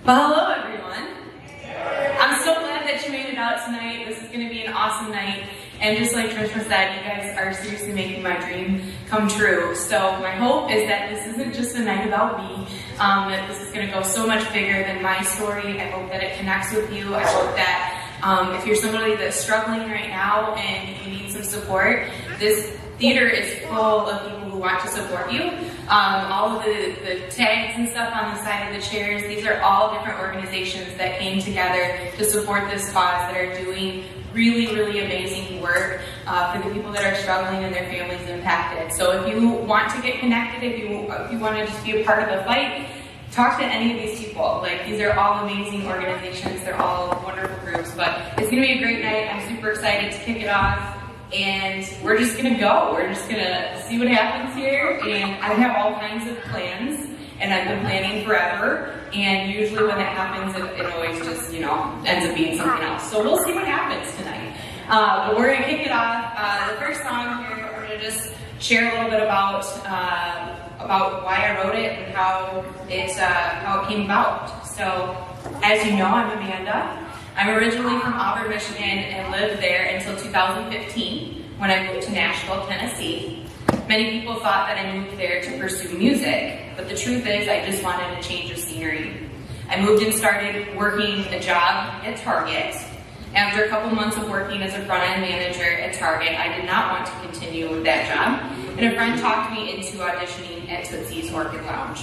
Well, hello everyone. I'm so glad that you made it out tonight. This is going to be an awesome night. And just like Trisha said, you guys are seriously making my dream come true. So my hope is that this isn't just a night about me, that this is going to go so much bigger than my story. I hope that it connects with you. I hope that if you're somebody that's struggling right now and you need some support, this theater is full of people who want to support you. All of the tags and stuff on the side of the chairs, these are all different organizations that came together to support this cause, that are doing really, really amazing work for the people that are struggling and their families impacted. So if you want to get connected, if you want to just be a part of the fight, talk to any of these people. Like, these are all amazing organizations. They're all wonderful groups. But it's going to be a great night. I'm super excited to kick it off. And we're just going to go. We're just going to see what happens here. And I have all kinds of plans. And I've been planning forever. And usually when that happens, it always just, ends up being something else. So we'll see what happens tonight. But we're going to kick it off. The first song here, we're going to just share a little bit about why I wrote it and how it came about. So, as you know, I'm Amanda. I'm originally from Auburn, Michigan, and lived there until 2015 when I moved to Nashville, Tennessee. Many people thought that I moved there to pursue music, but the truth is I just wanted a change of scenery. I moved and started working a job at Target. After a couple months of working as a front-end manager at Target, I did not want to continue with that job, and a friend talked me into auditioning at Tootsie's Orchid Lounge.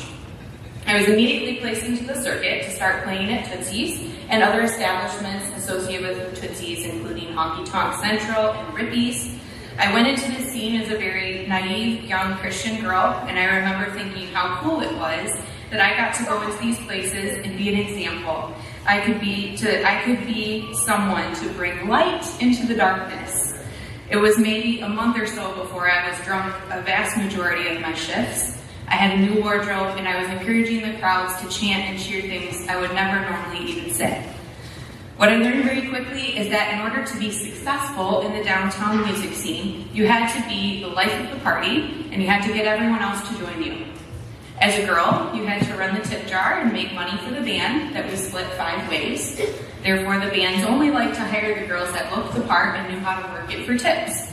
I was immediately placed into the circuit to start playing at Tootsie's and other establishments associated with Tootsie's, including Honky Tonk Central and Rippies. I went into this scene as a very naive, young Christian girl, and I remember thinking how cool it was that I got to go into these places and be an example. I could be someone to bring light into the darkness. It was maybe a month or so before I was drunk a vast majority of my shifts. I had a new wardrobe, and I was encouraging the crowds to chant and cheer things I would never normally even say. What I learned very quickly is that in order to be successful in the downtown music scene, you had to be the life of the party, and you had to get everyone else to join you. As a girl, you had to run the tip jar and make money for the band that was split 5 ways. Therefore, the bands only liked to hire the girls that looked the part and knew how to work it for tips.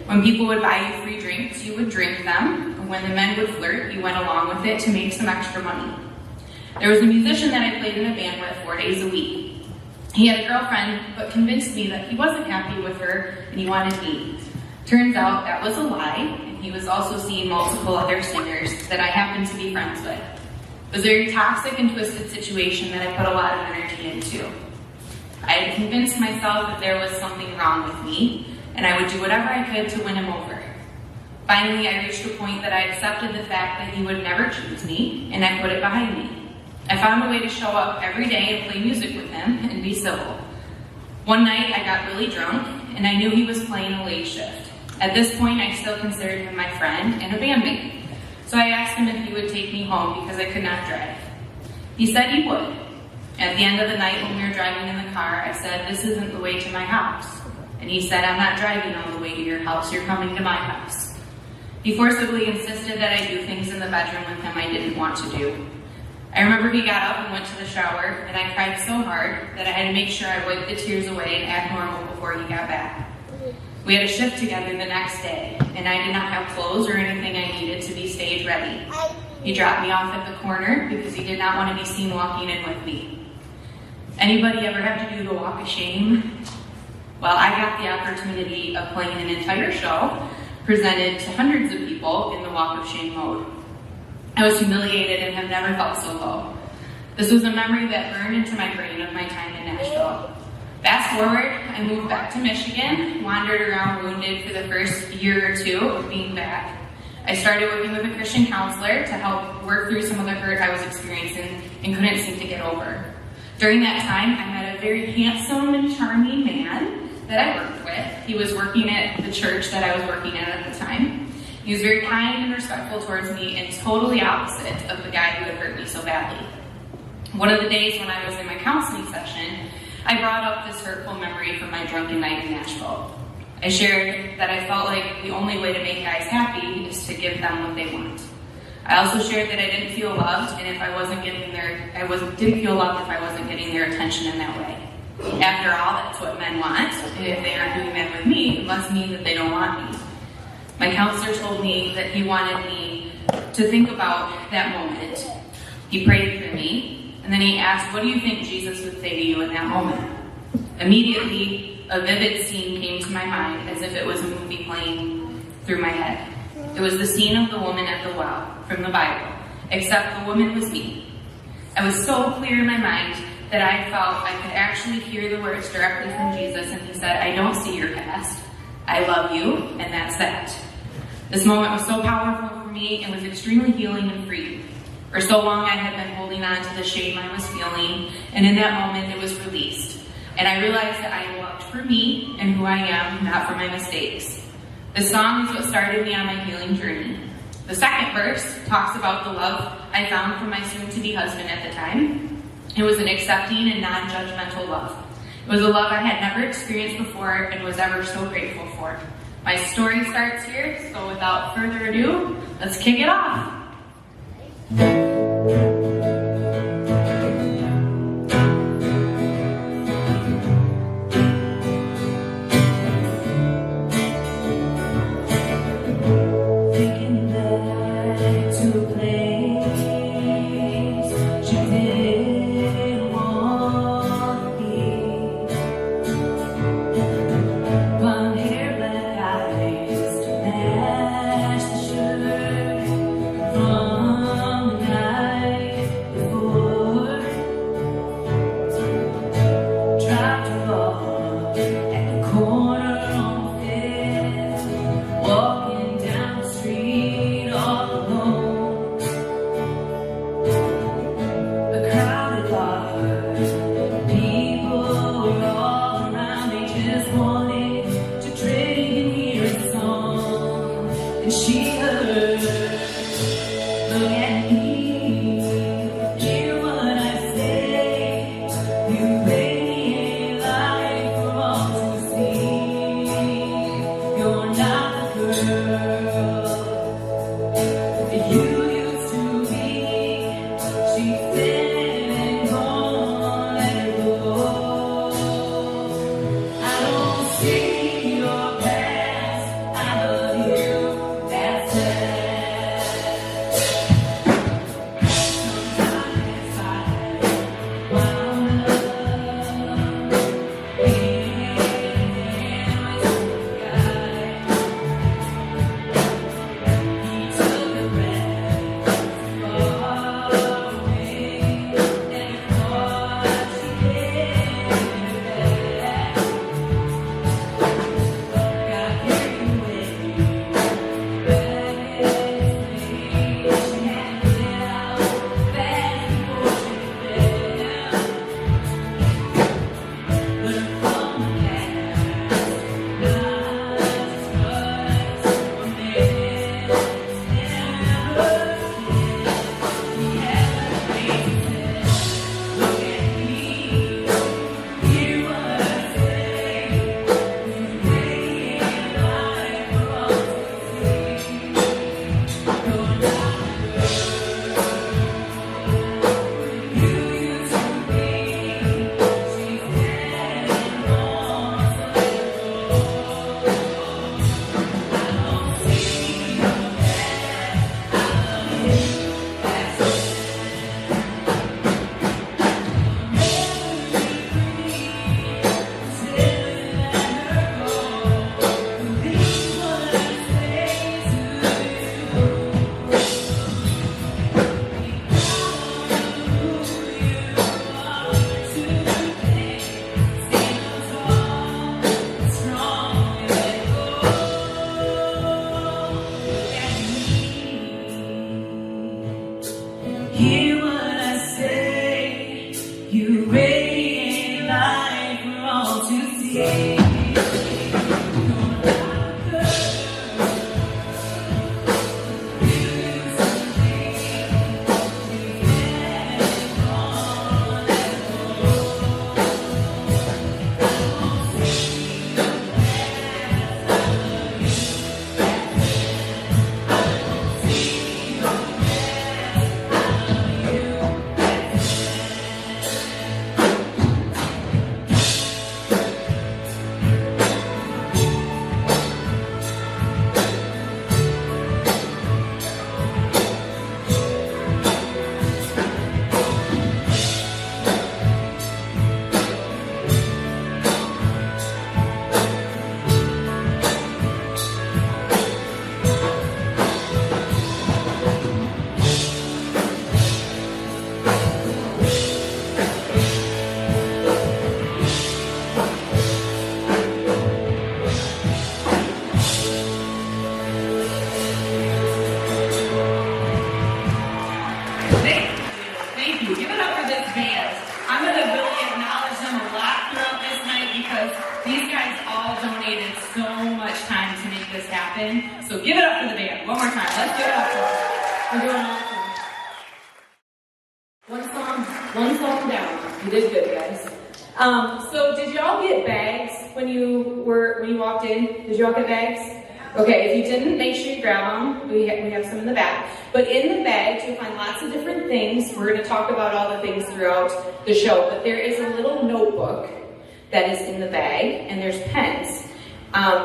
When people would buy you free drinks, you would drink them. And when the men would flirt, you went along with it to make some extra money. There was a musician that I played in a band with 4 days a week. He had a girlfriend, but convinced me that he wasn't happy with her and he wanted me. Turns out that was a lie, and he was also seeing multiple other singers that I happened to be friends with. It was a very toxic and twisted situation that I put a lot of energy into. I had convinced myself that there was something wrong with me, and I would do whatever I could to win him over. Finally, I reached a point that I accepted the fact that he would never choose me, and I put it behind me. I found a way to show up every day and play music with him and be civil. One night, I got really drunk, and I knew he was playing a late shift. At this point, I still considered him my friend and a bandmate. So I asked him if he would take me home because I could not drive. He said he would. At the end of the night, when we were driving in the car, I said, "This isn't the way to my house." And he said, "I'm not driving all the way to your house, you're coming to my house." He forcibly insisted that I do things in the bedroom with him I didn't want to do. I remember he got up and went to the shower, and I cried so hard that I had to make sure I wiped the tears away and act normal before he got back. We had a shift together the next day, and I did not have clothes or anything I needed to be stage ready. He dropped me off at the corner because he did not want to be seen walking in with me. Anybody ever have to do the walk of shame? Well, I got the opportunity of playing an entire show presented to hundreds of people in the walk of shame mode. I was humiliated and have never felt so low. This was a memory that burned into my brain of my time in Nashville. Fast forward, I moved back to Michigan, wandered around wounded for the first year or 2 of being back. I started working with a Christian counselor to help work through some of the hurt I was experiencing and couldn't seem to get over. During that time, I met a very handsome and charming man that I worked with. He was working at the church that I was working at the time. He was very kind and respectful towards me and totally opposite of the guy who had hurt me so badly. One of the days when I was in my counseling session, I brought up this hurtful memory from my drunken night in Nashville. I shared that I felt like the only way to make guys happy is to give them what they want. I also shared that I didn't feel loved, and if I wasn't getting didn't feel loved if I wasn't getting their attention in that way. After all, that's what men want, and if they aren't doing that with me, it must mean that they don't want me. My counselor told me that he wanted me to think about that moment. He prayed for me, and then he asked, what do you think Jesus would say to you in that moment? Immediately, a vivid scene came to my mind as if it was a movie playing through my head. It was the scene of the woman at the well from the Bible, except the woman was me. I was so clear in my mind that I felt I could actually hear the words directly from Jesus, and he said, I don't see your past. I love you, and that's that. This moment was so powerful for me and was extremely healing and freeing. For so long I had been holding on to the shame I was feeling, and in that moment it was released. And I realized that I am loved for me and who I am, not for my mistakes. This song is what started me on my healing journey. The second verse talks about the love I found from my soon-to-be husband at the time. It was an accepting and non-judgmental love. It was a love I had never experienced before and was ever so grateful for. My story starts here, so without further ado, let's kick it off. You used to be, she said. Let's give it up for them. We're doing awesome. One song down. You did good, guys. So did y'all get bags when you walked in? Did y'all get bags? Okay, if you didn't, make sure you grab them. We have some in the back. But in the bags, you'll find lots of different things. We're going to talk about all the things throughout the show. But there is a little notebook that is in the bag, and there's pens.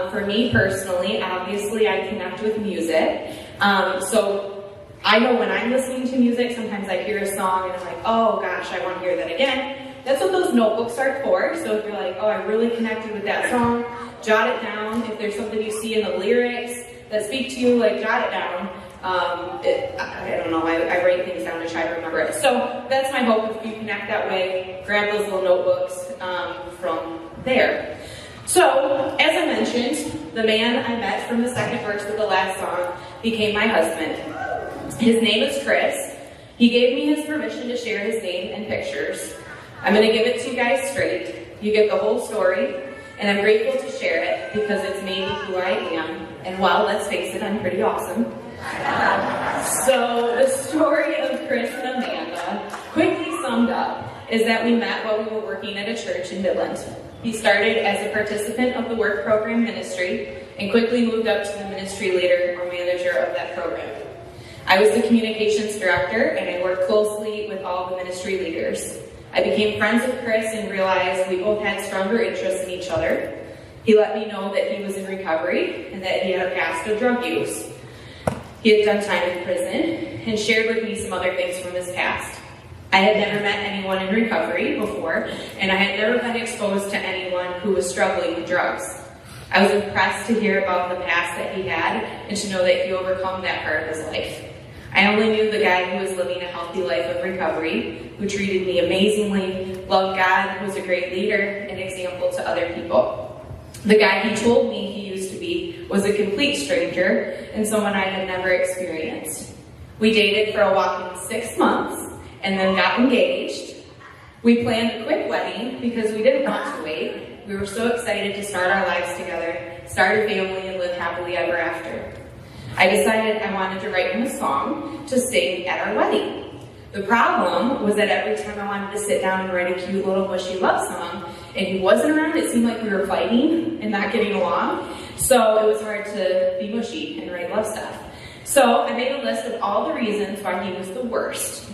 For me personally, obviously, I connect with music. So I know when I'm listening to music, sometimes I hear a song and I'm like, oh gosh, I want to hear that again. That's what those notebooks are for. So if you're like, oh, I really connected with that song, jot it down. If there's something you see in the lyrics that speak to you, like jot it down. I don't know, I write things down to try to remember it. So that's my hope. If you connect that way, grab those little notebooks from there. So, as I mentioned, the man I met from the second verse of the last song became my husband. His name is Chris. He gave me his permission to share his name and pictures. I'm going to give it to you guys straight. You get the whole story, and I'm grateful to share it because it's made me who I am. And well, let's face it, I'm pretty awesome. So the story of Chris and Amanda, quickly summed up, is that we met while we were working at a church in Midland. He started as a participant of the work program ministry and quickly moved up to the ministry leader or manager of that program. I was the communications director, and I worked closely with all the ministry leaders. I became friends with Chris and realized we both had stronger interests in each other. He let me know that he was in recovery and that he had a past of drug use. He had done time in prison and shared with me some other things from his past. I had never met anyone in recovery before, and I had never been exposed to anyone who was struggling with drugs. I was impressed to hear about the past that he had and to know that he overcome that part of his life. I only knew the guy who was living a healthy life of recovery, who treated me amazingly, loved God, was a great leader, and example to other people. The guy he told me he used to be was a complete stranger and someone I had never experienced. We dated for a whopping 6 months and then got engaged. We planned a quick wedding because we didn't want to wait. We were so excited to start our lives together, start a family, and live happily ever after. I decided I wanted to write him a song to sing at our wedding. The problem was that every time I wanted to sit down and write a cute little mushy love song, and he wasn't around, it seemed like we were fighting and not getting along. So it was hard to be mushy and write love stuff. So I made a list of all the reasons why he was the worst.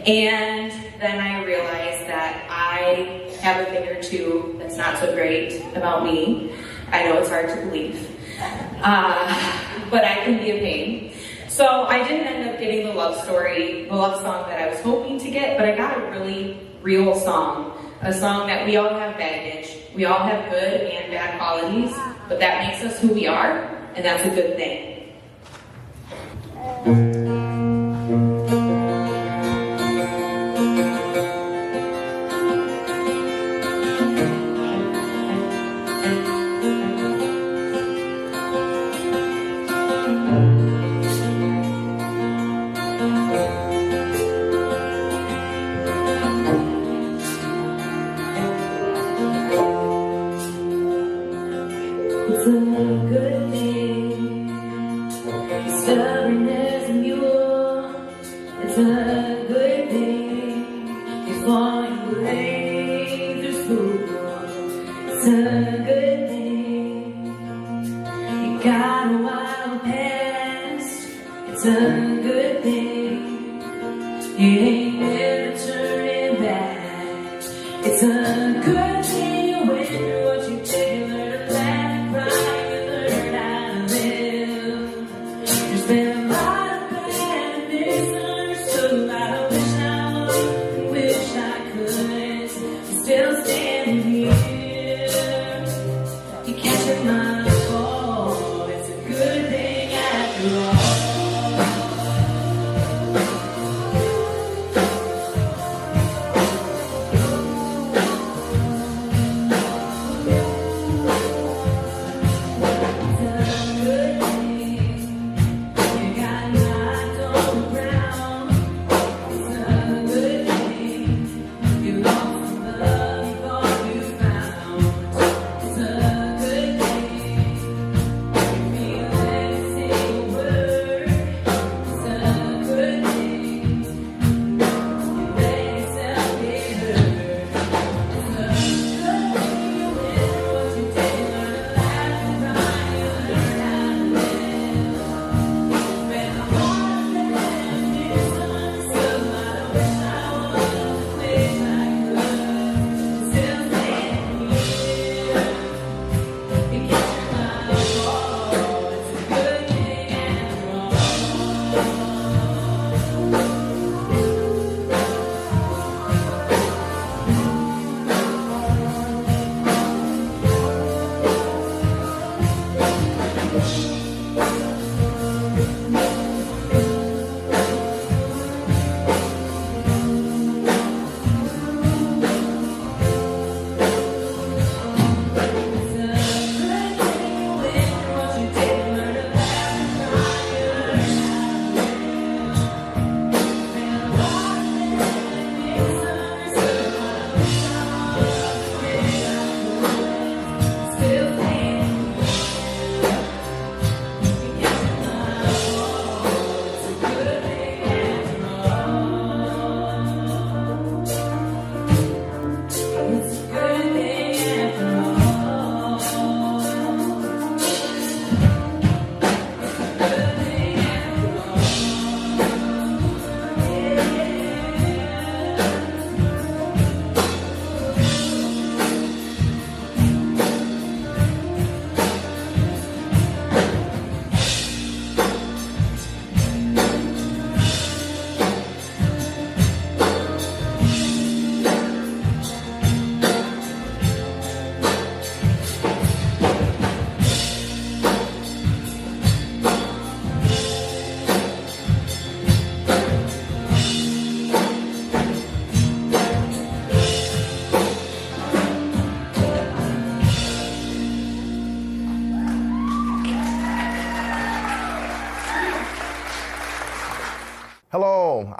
And then I realized that I have a thing or two that's not so great about me. I know it's hard to believe. But I can be a pain. So I didn't end up getting the love song that I was hoping to get, but I got a really real song. A song that we all have baggage. We all have good and bad qualities, but that makes us who we are, and that's a good thing. It's a good thing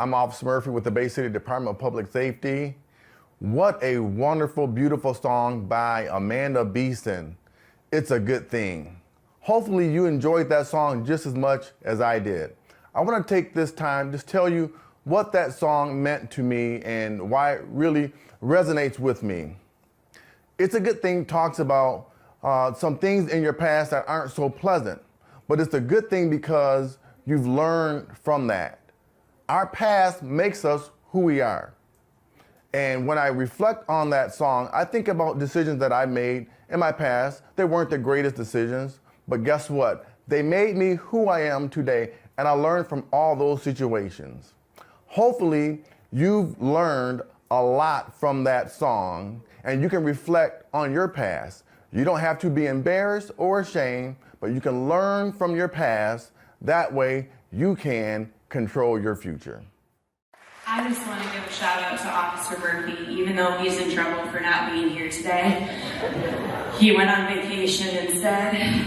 I'm Officer Murphy with the Bay City Department of Public Safety. What a wonderful, beautiful song by Amanda Beeson. It's a good thing. Hopefully you enjoyed that song just as much as I did. I want to take this time just tell you what that song meant to me and why it really resonates with me. It's a Good Thing talks about some things in your past that aren't so pleasant, but it's a good thing because you've learned from that. Our past makes us who we are. And when I reflect on that song, I think about decisions that I made in my past. They weren't the greatest decisions, but guess what? They made me who I am today, and I learned from all those situations. Hopefully, you've learned a lot from that song, and you can reflect on your past. You don't have to be embarrassed or ashamed, but you can learn from your past. That way, you can control your future. I just want to give a shout out to Officer Murphy, even though he's in trouble for not being here today. He went on vacation instead.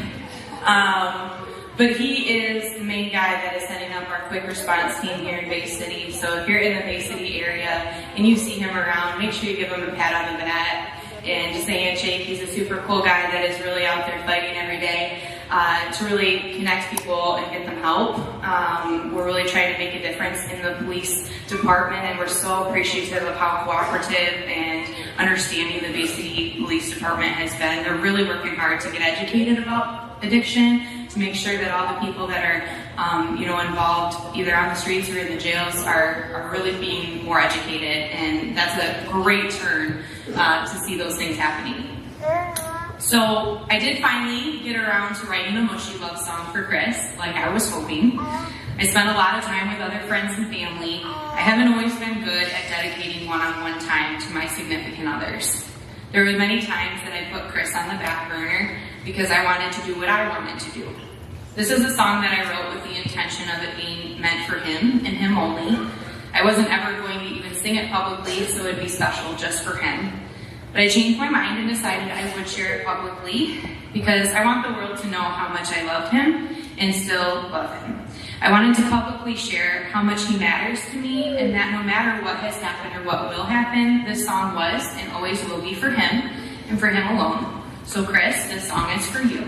But he is the main guy that is setting up our quick response team here in Bay City. So if you're in the Bay City area and you see him around, make sure you give him a pat on the back and just a handshake. He's a super cool guy that is really out there fighting every day to really connect people and get them help. We're really trying to make a difference in the police department, and we're so appreciative of how cooperative and understanding the Bay City Police Department has been. They're really working hard to get educated about addiction, to make sure that all the people that are involved either on the streets or in the jails are really being more educated, and that's a great turn to see those things happening. So I did finally get around to writing a Mushy Love song for Chris, like I was hoping. I spent a lot of time with other friends and family. I haven't always been good at dedicating one-on-one time to my significant others. There were many times that I put Chris on the back burner because I wanted to do what I wanted to do. This is a song that I wrote with the intention of it being meant for him and him only. I wasn't ever going to even sing it publicly, so it'd be special just for him. But I changed my mind and decided I would share it publicly because I want the world to know how much I loved him and still love him. I wanted to publicly share how much he matters to me, and that no matter what has happened or what will happen, this song was and always will be for him and for him alone. So Chris, this song is for you.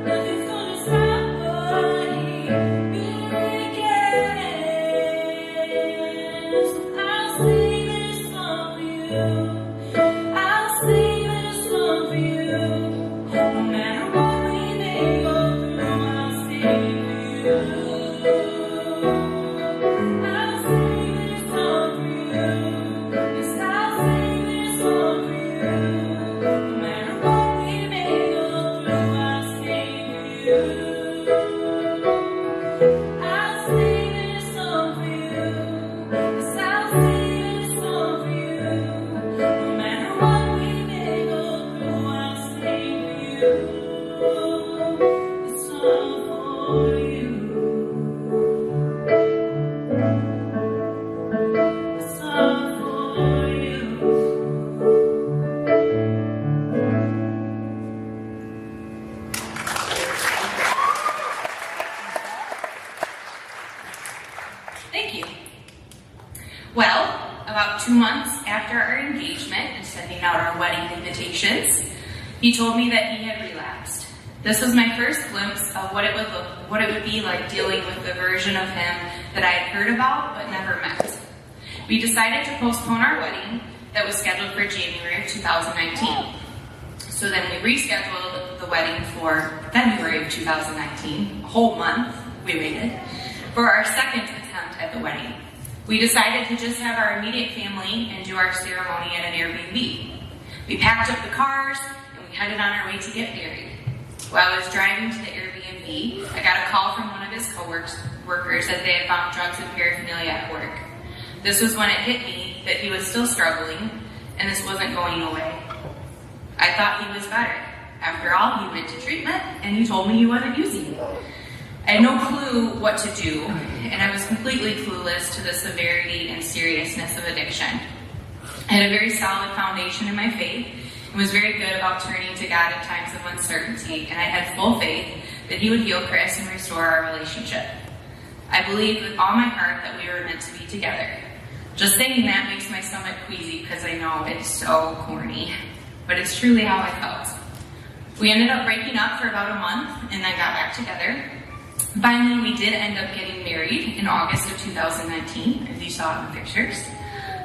Nothing's gonna stop what he Thank you. Well, about 2 months after our engagement and sending out our wedding invitations, he told me that he had relapsed. This was my first glimpse of what it would be like dealing with the version of him that I had heard about but never met. We decided to postpone our wedding that was scheduled for January of 2019. So then we rescheduled the wedding for February of 2019, a whole month we waited, for our second attempt at the wedding. We decided to just have our immediate family and do our ceremony at an Airbnb. We packed up the cars and we headed on our way to get married. While I was driving to the Airbnb, I got a call from one of his co-workers that they had found drugs and paraphernalia at work. This was when it hit me that he was still struggling and this wasn't going away. I thought he was better. After all, he went to treatment and he told me he wasn't using it. I had no clue what to do, and I was completely clueless to the severity and seriousness of addiction. I had a very solid foundation in my faith and was very good about turning to God in times of uncertainty, and I had full faith that He would heal Chris and restore our relationship. I believed with all my heart that we were meant to be together. Just saying that makes my stomach queasy because I know it's so corny, but it's truly how I felt. We ended up breaking up for about a month and then got back together. Finally, we did end up getting married in August of 2019, as you saw in the pictures.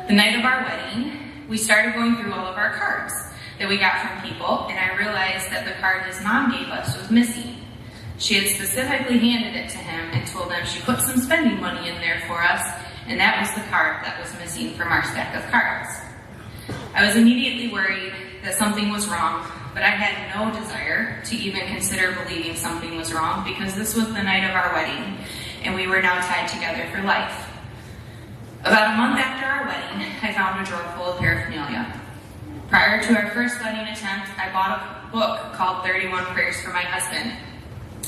The night of our wedding, we started going through all of our cards that we got from people, and I realized that the card his mom gave us was missing. She had specifically handed it to him and told him she put some spending money in there for us, and that was the card that was missing from our stack of cards. I was immediately worried that something was wrong, but I had no desire to even consider believing something was wrong because this was the night of our wedding and we were now tied together for life. About a month after our wedding, I found a drawer full of paraphernalia. Prior to our first wedding attempt, I bought a book called 31 Prayers for My Husband.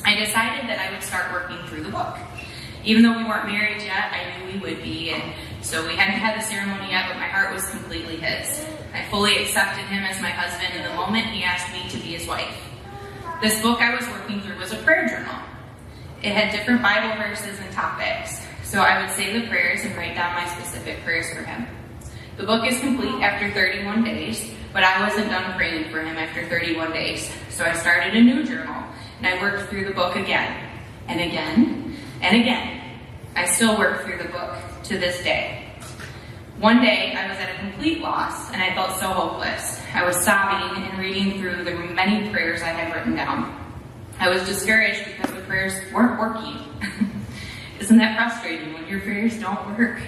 I decided that I would start working through the book. Even though we weren't married yet, I knew we would be, and so we hadn't had the ceremony yet, but my heart was completely his. I fully accepted him as my husband in the moment he asked me to be his wife. This book I was working through was a prayer journal. It had different Bible verses and topics, so I would say the prayers and write down my specific prayers for him. The book is complete after 31 days, but I wasn't done praying for him after 31 days, so I started a new journal, and I worked through the book again, and again, and again. I still work through the book to this day. One day, I was at a complete loss, and I felt so hopeless. I was sobbing and reading through the many prayers I had written down. I was discouraged because the prayers weren't working. Isn't that frustrating when your prayers don't work?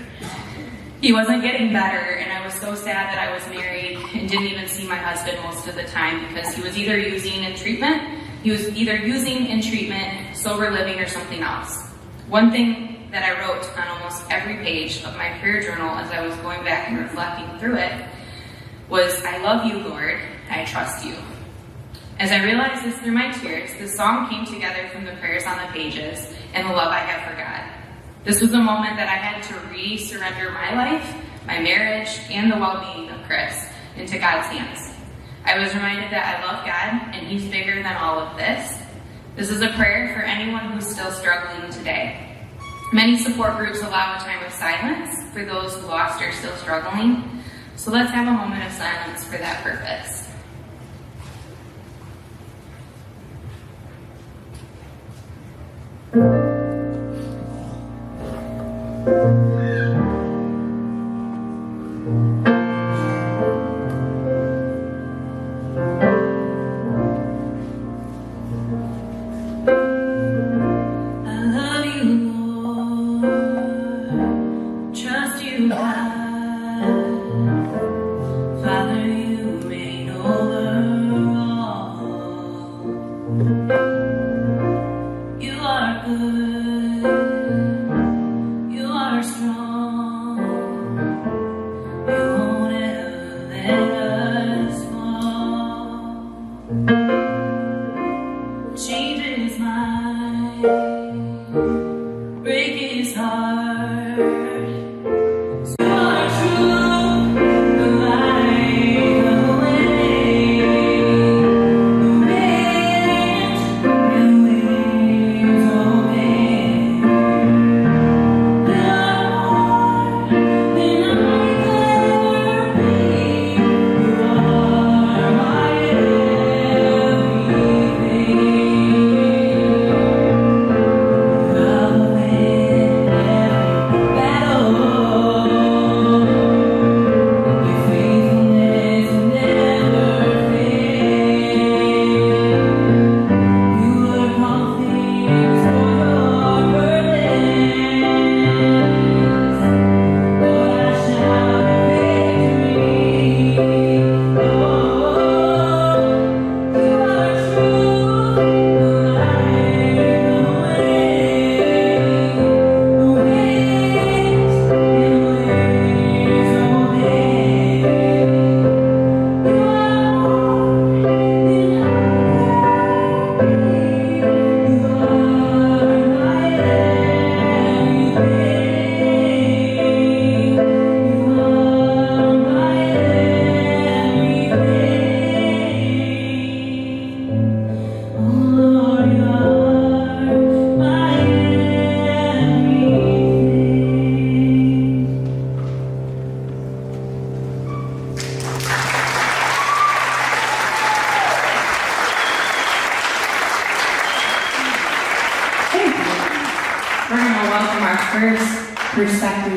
He wasn't getting better, and I was so sad that I was married and didn't even see my husband most of the time because he was either using in treatment, sober living, or something else. One thing that I wrote on almost every page of my prayer journal as I was going back and reflecting through it was, I love you, Lord, I trust you. As I realized this through my tears, this song came together from the prayers on the pages and the love I have for God. This was a moment that I had to re-surrender my life, my marriage, and the well-being of Chris into God's hands. I was reminded that I love God and He's bigger than all of this. This is a prayer for anyone who's still struggling today. Many support groups allow a time of silence for those who lost or still struggling. So let's have a moment of silence for that purpose. You are strong.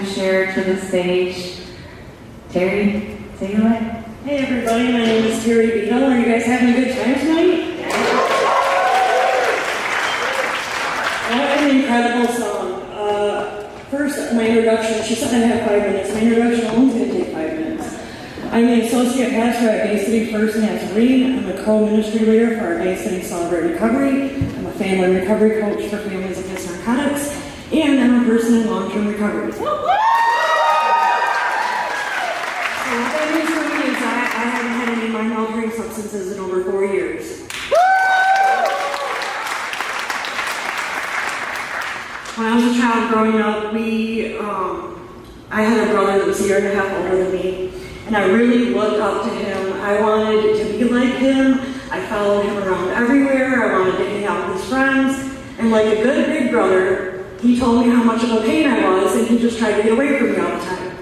share to the stage. Terry, take it away. Hey everybody, my name is Terry Beadle. Are you guys having a good time tonight? What an incredible song. First, my introduction, she said I have 5 minutes. My introduction only is going to take 5 minutes. I'm the associate pastor at Bay City First Nazarene. I'm a co-ministry leader for our Bay City Celebrate Recovery. I'm a family recovery coach for families against narcotics, and I'm a person in long-term recovery. So what that means for me is I haven't had any mind-altering substances in over 4 years. When I was a child growing up, I had a brother that was a year and a half older than me, and I really looked up to him. I wanted to be like him. I followed him around everywhere. I wanted to hang out with his friends. And like a good big brother, he told me how much of a pain I was, and he just tried to get away from me all the time.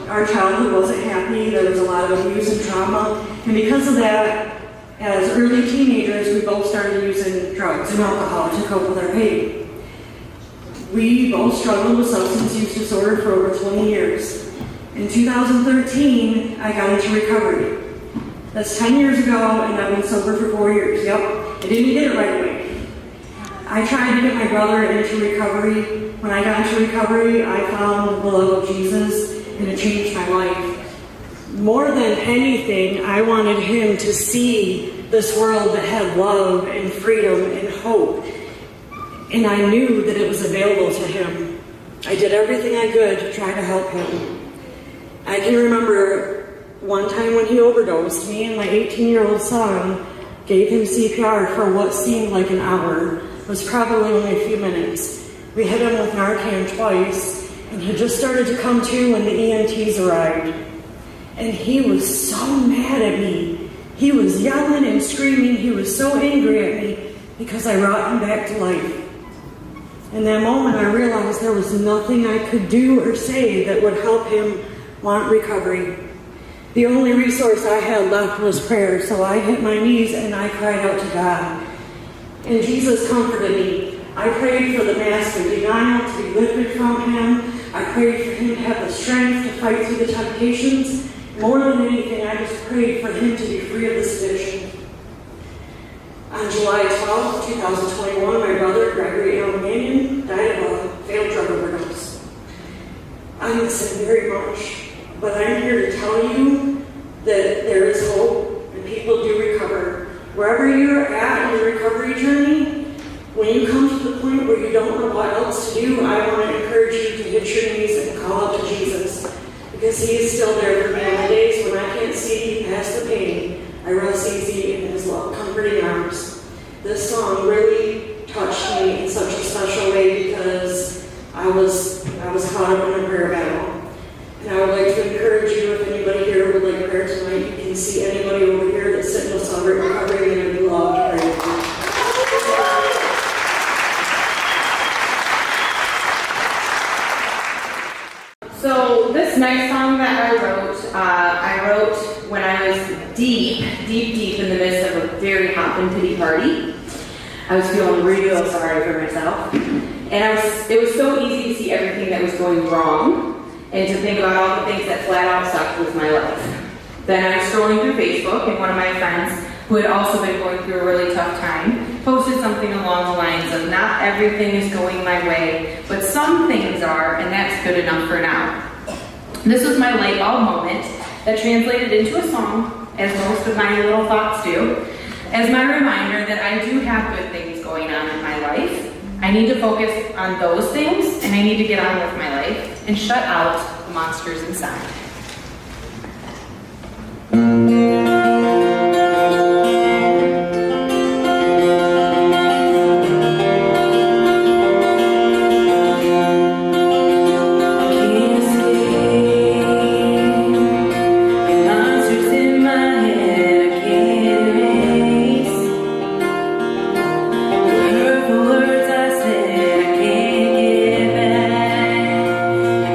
Our childhood wasn't happy. There was a lot of abuse and trauma. And because of that, as early teenagers, we both started using drugs and alcohol to cope with our pain. We both struggled with substance use disorder for over 20 years. In 2013, I got into recovery. That's 10 years ago, and I've been sober for 4 years. Yep, I didn't get it right away. I tried to get my brother into recovery. When I got into recovery, I found the love of Jesus, and it changed my life. More than anything, I wanted him to see this world that had love and freedom and hope. And I knew that it was available to him. I did everything I could to try to help him. I can remember one time when he overdosed, me and my 18-year-old son gave him CPR for what seemed like an hour. It was probably only a few minutes. We hit him with Narcan twice, and he just started to come to when the EMTs arrived. And he was so mad at me. He was yelling and screaming. He was so angry at me because I brought him back to life. In that moment, I realized there was nothing I could do or say that would help him want recovery. The only resource I had left was prayer, so I hit my knees and I cried out to God. And Jesus comforted me. I prayed for the mask of denial to be lifted from him. I prayed for him to have the strength to fight through the temptations. More than anything, I just prayed for him to be free of this addiction. On July 12, 2021, my brother, Gregory L. Mannion, died of a failed drug overdose. I miss him very much, but I'm here to tell you that there is hope and people do recover. Wherever you're at in your recovery journey, when you come to the point where you don't know what else to do, I want to encourage you to hit your knees and call out to Jesus, because he is still there for me on the days when I can't see past the pain. I rest easy in his love, comforting arms. This song really touched me in such a special way because I was caught up in a prayer battle. And I would like to encourage you, if anybody here would like prayer tonight, you can see anybody over here that's sitting with Celebrate Recovery, and I'd love to pray with you. So this next song that I wrote when I was deep in the midst of a very hot and pity party. I was feeling real sorry for myself. And it was so easy to see everything that was going wrong and to think about all the things that flat out sucked with my life. Then I was scrolling through Facebook, and one of my friends, who had also been going through a really tough time, posted something along the lines of, not everything is going my way, but some things are, and that's good enough for now. This was my light bulb moment that translated into a song, as most of my little thoughts do, as my reminder that I do have good things going on in my life. I need to focus on those things, and I need to get on with my life and shut out the monsters inside.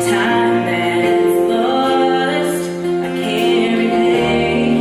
Time that's lost, I can't replace.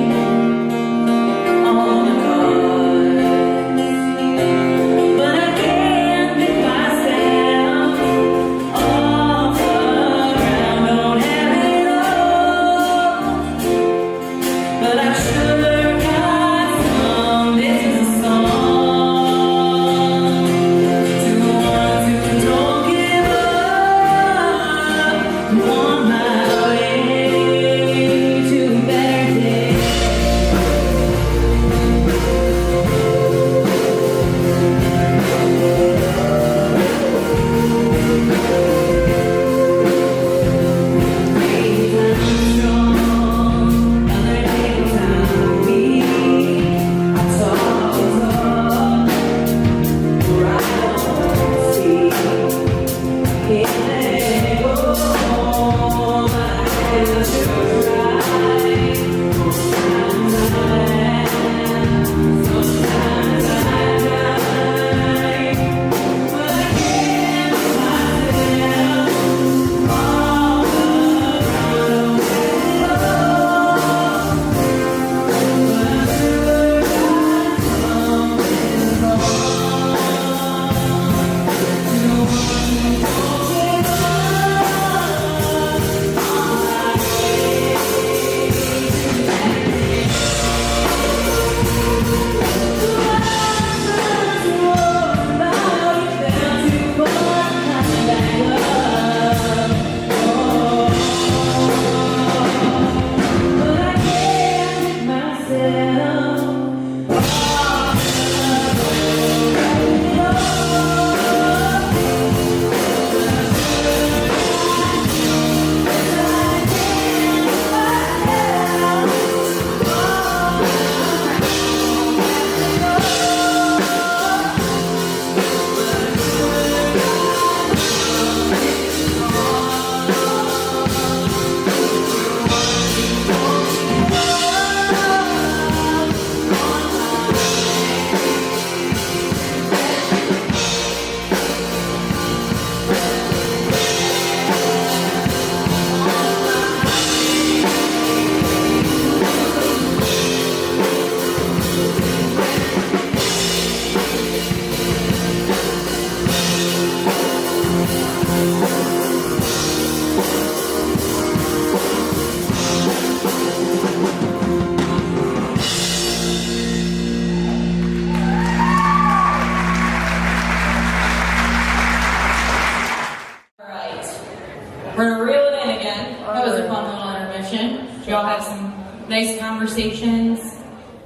We're gonna reel it in again. That was a fun little intermission. Did y'all have some nice conversations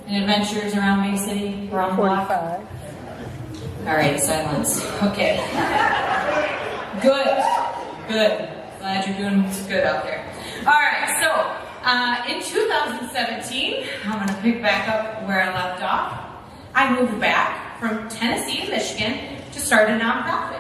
and adventures around Bay City, around the block? 45. All right, silence. Okay. Good. Glad you're doing good out there. All right, so in 2017, I'm gonna pick back up where I left off. I moved back from Tennessee to Michigan to start a nonprofit.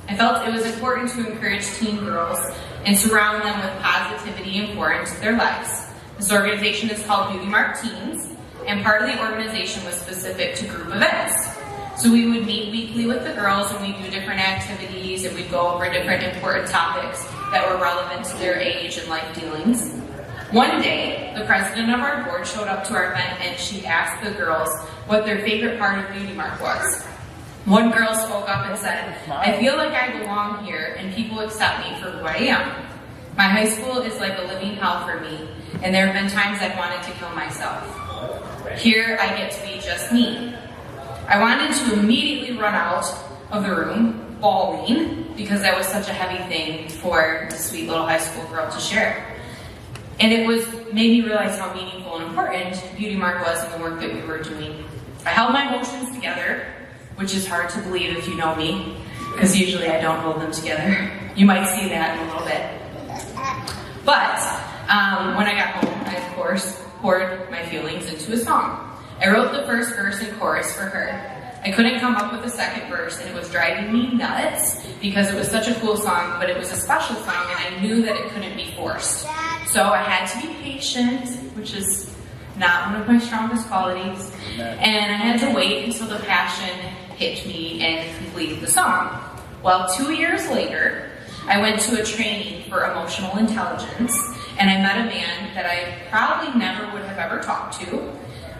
I felt it was important to encourage teen girls and surround them with positivity and pour into their lives. This organization is called Beauty Mark Teens, and part of the organization was specific to group events. So we would meet weekly with the girls and we'd do different activities and we'd go over different important topics that were relevant to their age and life dealings. One day, the president of our board showed up to our event and she asked the girls what their favorite part of Beauty Mark was. One girl spoke up and said, "I feel like I belong here and people accept me for who I am. My high school is like a living hell for me, and there have been times I've wanted to kill myself. Here I get to be just me." I wanted to immediately run out of the room, bawling, because that was such a heavy thing for the sweet little high school girl to share. And it made me realize how meaningful and important Beauty Mark was in the work that we were doing. I held my emotions together, which is hard to believe if you know me, because usually I don't hold them together. You might see that in a little bit. But when I got home, I of course poured my feelings into a song. I wrote the first verse and chorus for her. I couldn't come up with a second verse, and it was driving me nuts because it was such a cool song, but it was a special song, and I knew that it couldn't be forced. So I had to be patient, which is not one of my strongest qualities, and I had to wait until the passion hit me and completed the song. Well, 2 years later, I went to a training for emotional intelligence, and I met a man that I probably never would have ever talked to.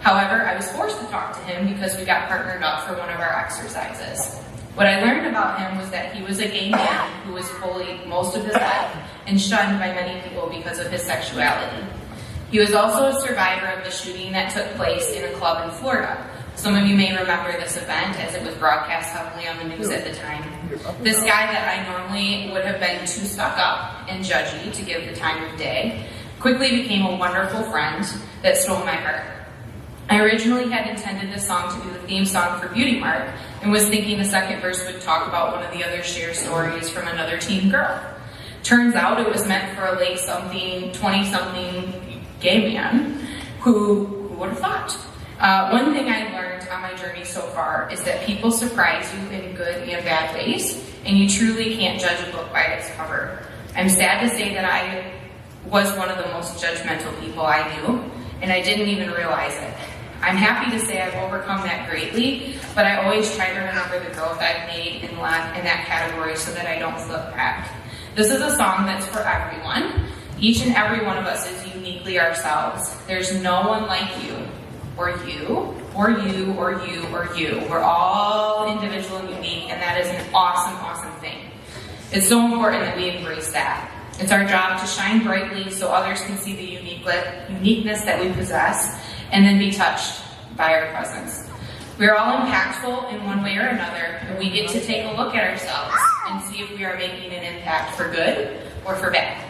However, I was forced to talk to him because we got partnered up for one of our exercises. What I learned about him was that he was a gay man who was bullied most of his life and shunned by many people because of his sexuality. He was also a survivor of the shooting that took place in a club in Florida. Some of you may remember this event as it was broadcast heavily on the news at the time. This guy that I normally would have been too stuck up and judgy to give the time of day quickly became a wonderful friend that stole my heart. I originally had intended this song to be the theme song for Beauty Mark and was thinking the second verse would talk about one of the other shared stories from another teen girl. Turns out it was meant for a late 20-something gay man who would have thought? One thing I learned on my journey so far is that people surprise you in good and bad ways, and you truly can't judge a book by its cover. I'm sad to say that I was one of the most judgmental people I knew, and I didn't even realize it. I'm happy to say I've overcome that greatly, but I always try to remember the growth I've made in that category so that I don't slip back. This is a song that's for everyone. Each and every one of us is uniquely ourselves. There's no one like you, or you, or you, or you, or you. We're all individual and unique, and that is an awesome, awesome thing. It's so important that we embrace that. It's our job to shine brightly so others can see the uniqueness that we possess and then be touched by our presence. We are all impactful in one way or another, and we get to take a look at ourselves and see if we are making an impact for good or for bad.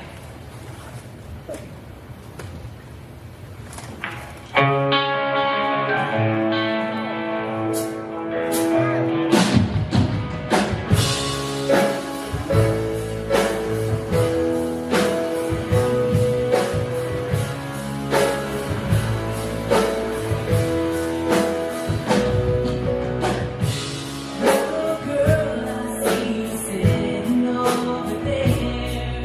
Girl, I see you sitting over there.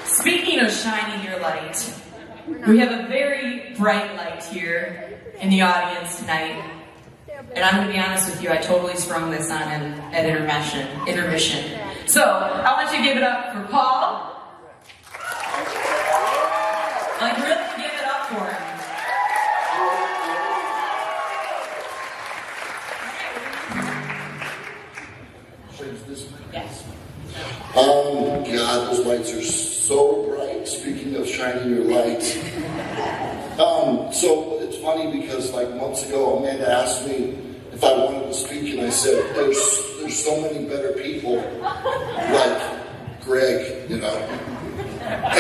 Speaking of shining your light, we have a very bright light here in the audience tonight. And I'm going to be honest with you, I totally sprung this on him at intermission. So, I want you to give it up for Paul. Like, really give it up for him. Yes. Oh God, those lights are so bright. Speaking of shining your light. So it's funny because like months ago, Amanda asked me if I wanted to speak, and I said, there's so many better people like Greg, you know. I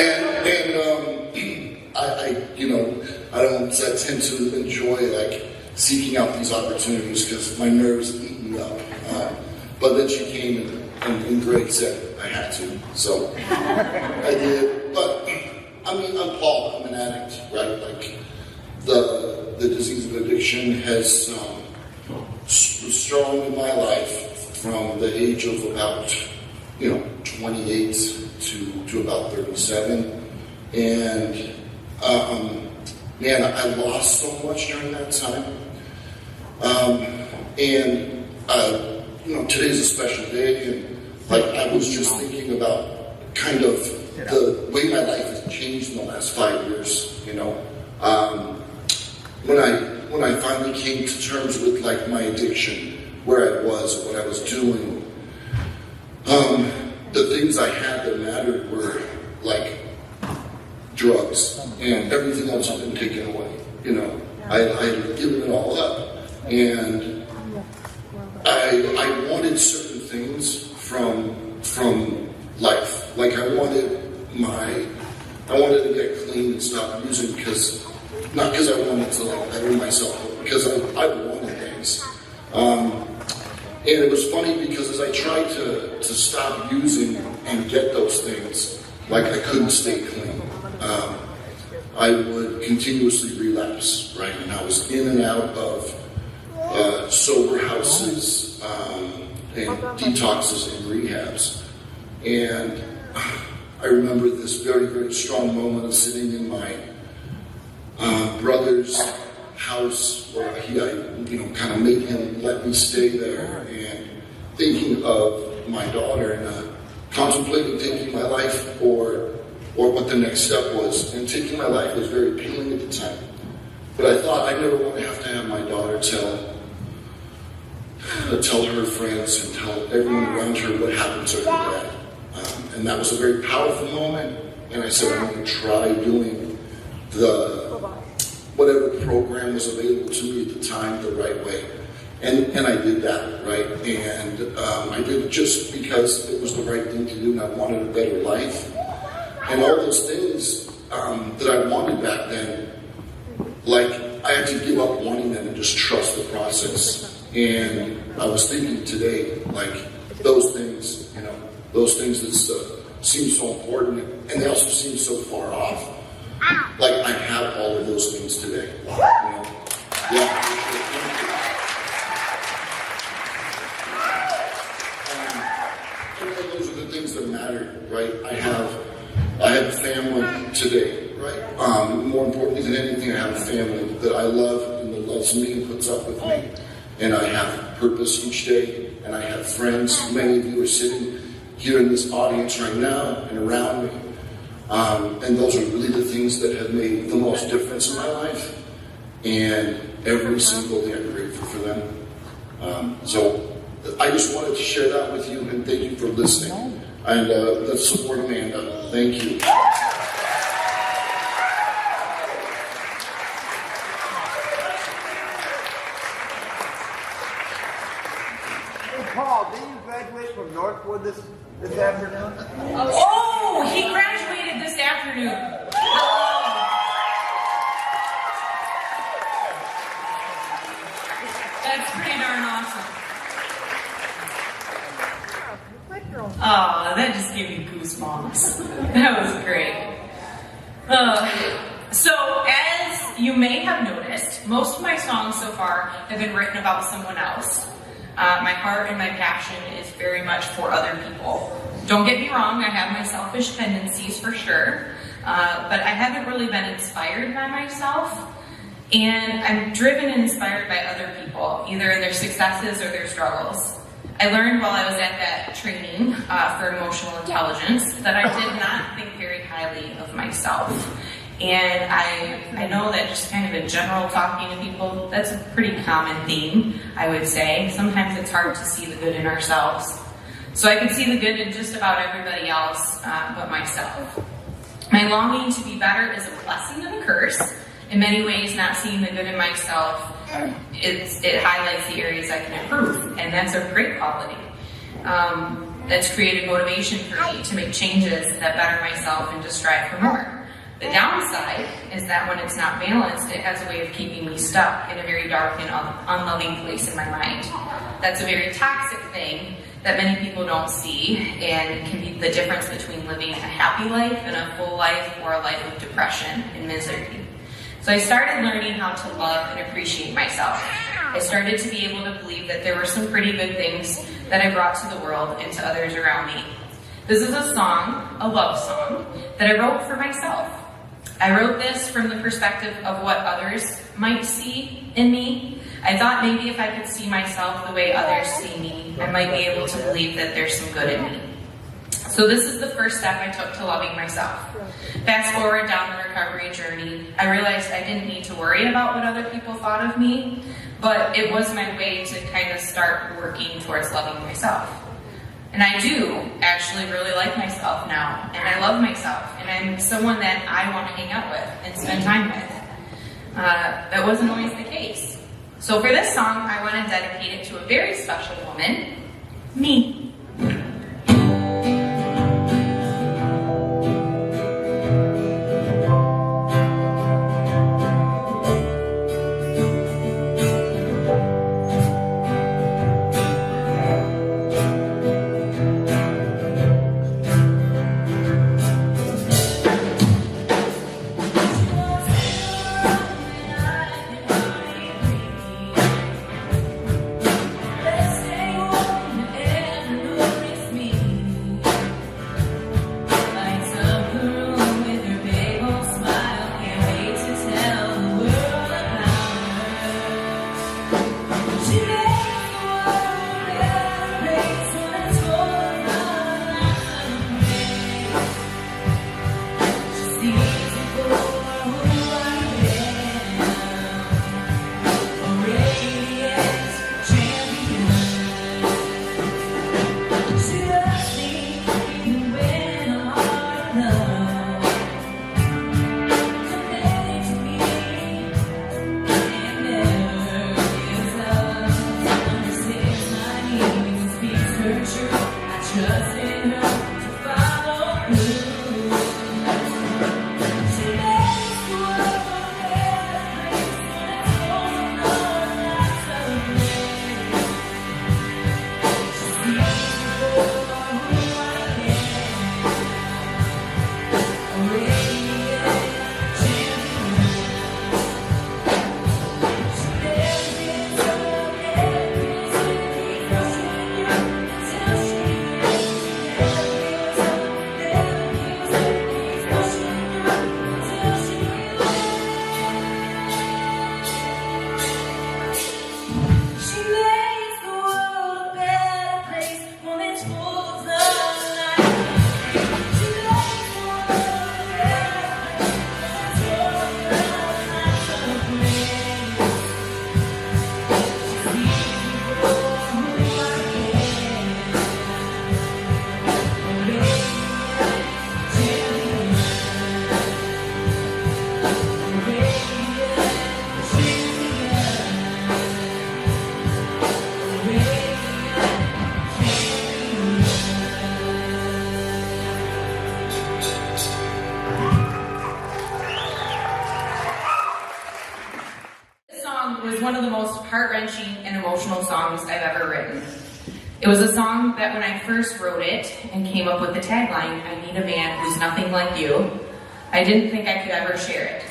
tend to enjoy like seeking out these opportunities because my nerves eat me up. But then she came and Greg said I had to, so I did. But I mean, I'm Paul. I'm an addict, right? Like the disease of addiction has was strong in my life from the age of about 28 to about 37, and man, I lost so much during that time. Today's a special day, and like I was just thinking about kind of the way my life has changed in the last 5 years. When I finally came to terms with like my addiction, where I was, what I was doing, the things I had that mattered were like drugs, and everything else had been taken away. I had given it all up, and I wanted certain things from life. Like I wanted to get clean and stop using not because I wanted to like better myself, but because I wanted things. And it was funny because as I tried to stop using and get those things, like I couldn't stay clean. I would continuously relapse, right? And I was in and out of sober houses and detoxes and rehabs. And I remember this very, very strong moment of sitting in my brother's house where I kind of made him let me stay there, and thinking of my daughter and contemplating taking my life or what the next step was. And taking my life was very appealing at the time. But I thought I never want to have my daughter tell her friends and tell everyone around her what happened to her dad. And that was a very powerful moment. And I said, I'm going to try doing whatever program was available to me at the time the right way. And I did that, right? And I did it just because it was the right thing to do, and I wanted a better life. And all those things that I wanted back then, like I had to give up wanting them and just trust the process. And I was thinking today, like those things that seem so important, and they also seem so far off. Like I have all of those things today. Those are the things that matter, right? I have family today, right? More importantly than anything, I have a family that I love and that loves me and puts up with me. And I have purpose each day, and I have friends. Many of you are sitting here in this audience right now and around me. And those are really the things that have made the most difference in my life. And every single day I'm grateful for them. So I just wanted to share that with you, and thank you for listening. And let's support Amanda. Thank you. Paul, didn't you graduate from Northwood this afternoon? Oh, he graduated this afternoon. That's pretty darn awesome. Oh, that just gave me goosebumps. That was great. So, as you may have noticed, most of my songs so far have been written about someone else. My heart and my passion is very much for other people. Don't get me wrong, I have my selfish tendencies for sure, but I haven't really been inspired by myself. And I'm driven and inspired by other people, either in their successes or their struggles. I learned while I was at that training for emotional intelligence that I did not think very highly of myself. And I know that just kind of in general talking to people, that's a pretty common theme, I would say. Sometimes it's hard to see the good in ourselves. So I can see the good in just about everybody else but myself. My longing to be better is a blessing and a curse. In many ways, not seeing the good in myself, it highlights the areas I can improve, and that's a great quality. That's created motivation for me to make changes that better myself and to strive for more. The downside is that when it's not balanced, it has a way of keeping me stuck in a very dark and unloving place in my mind. That's a very toxic thing that many people don't see, and can be the difference between living a happy life and a full life, or a life of depression and misery. So I started learning how to love and appreciate myself. I started to be able to believe that there were some pretty good things that I brought to the world and to others around me. This is a song, a love song, that I wrote for myself. I wrote this from the perspective of what others might see in me. I thought maybe if I could see myself the way others see me, I might be able to believe that there's some good in me. So this is the first step I took to loving myself. Fast forward down the recovery journey, I realized I didn't need to worry about what other people thought of me, but it was my way to kind of start working towards loving myself. And I do actually really like myself now, and I love myself, and I'm someone that I want to hang out with and spend time with. That wasn't always the case. So for this song, I want to dedicate it to a very special woman, me. Was one of the most heart-wrenching and emotional songs I've ever written. It was a song that when I first wrote it and came up with the tagline, "I need a man who's nothing like you," I didn't think I could ever share it.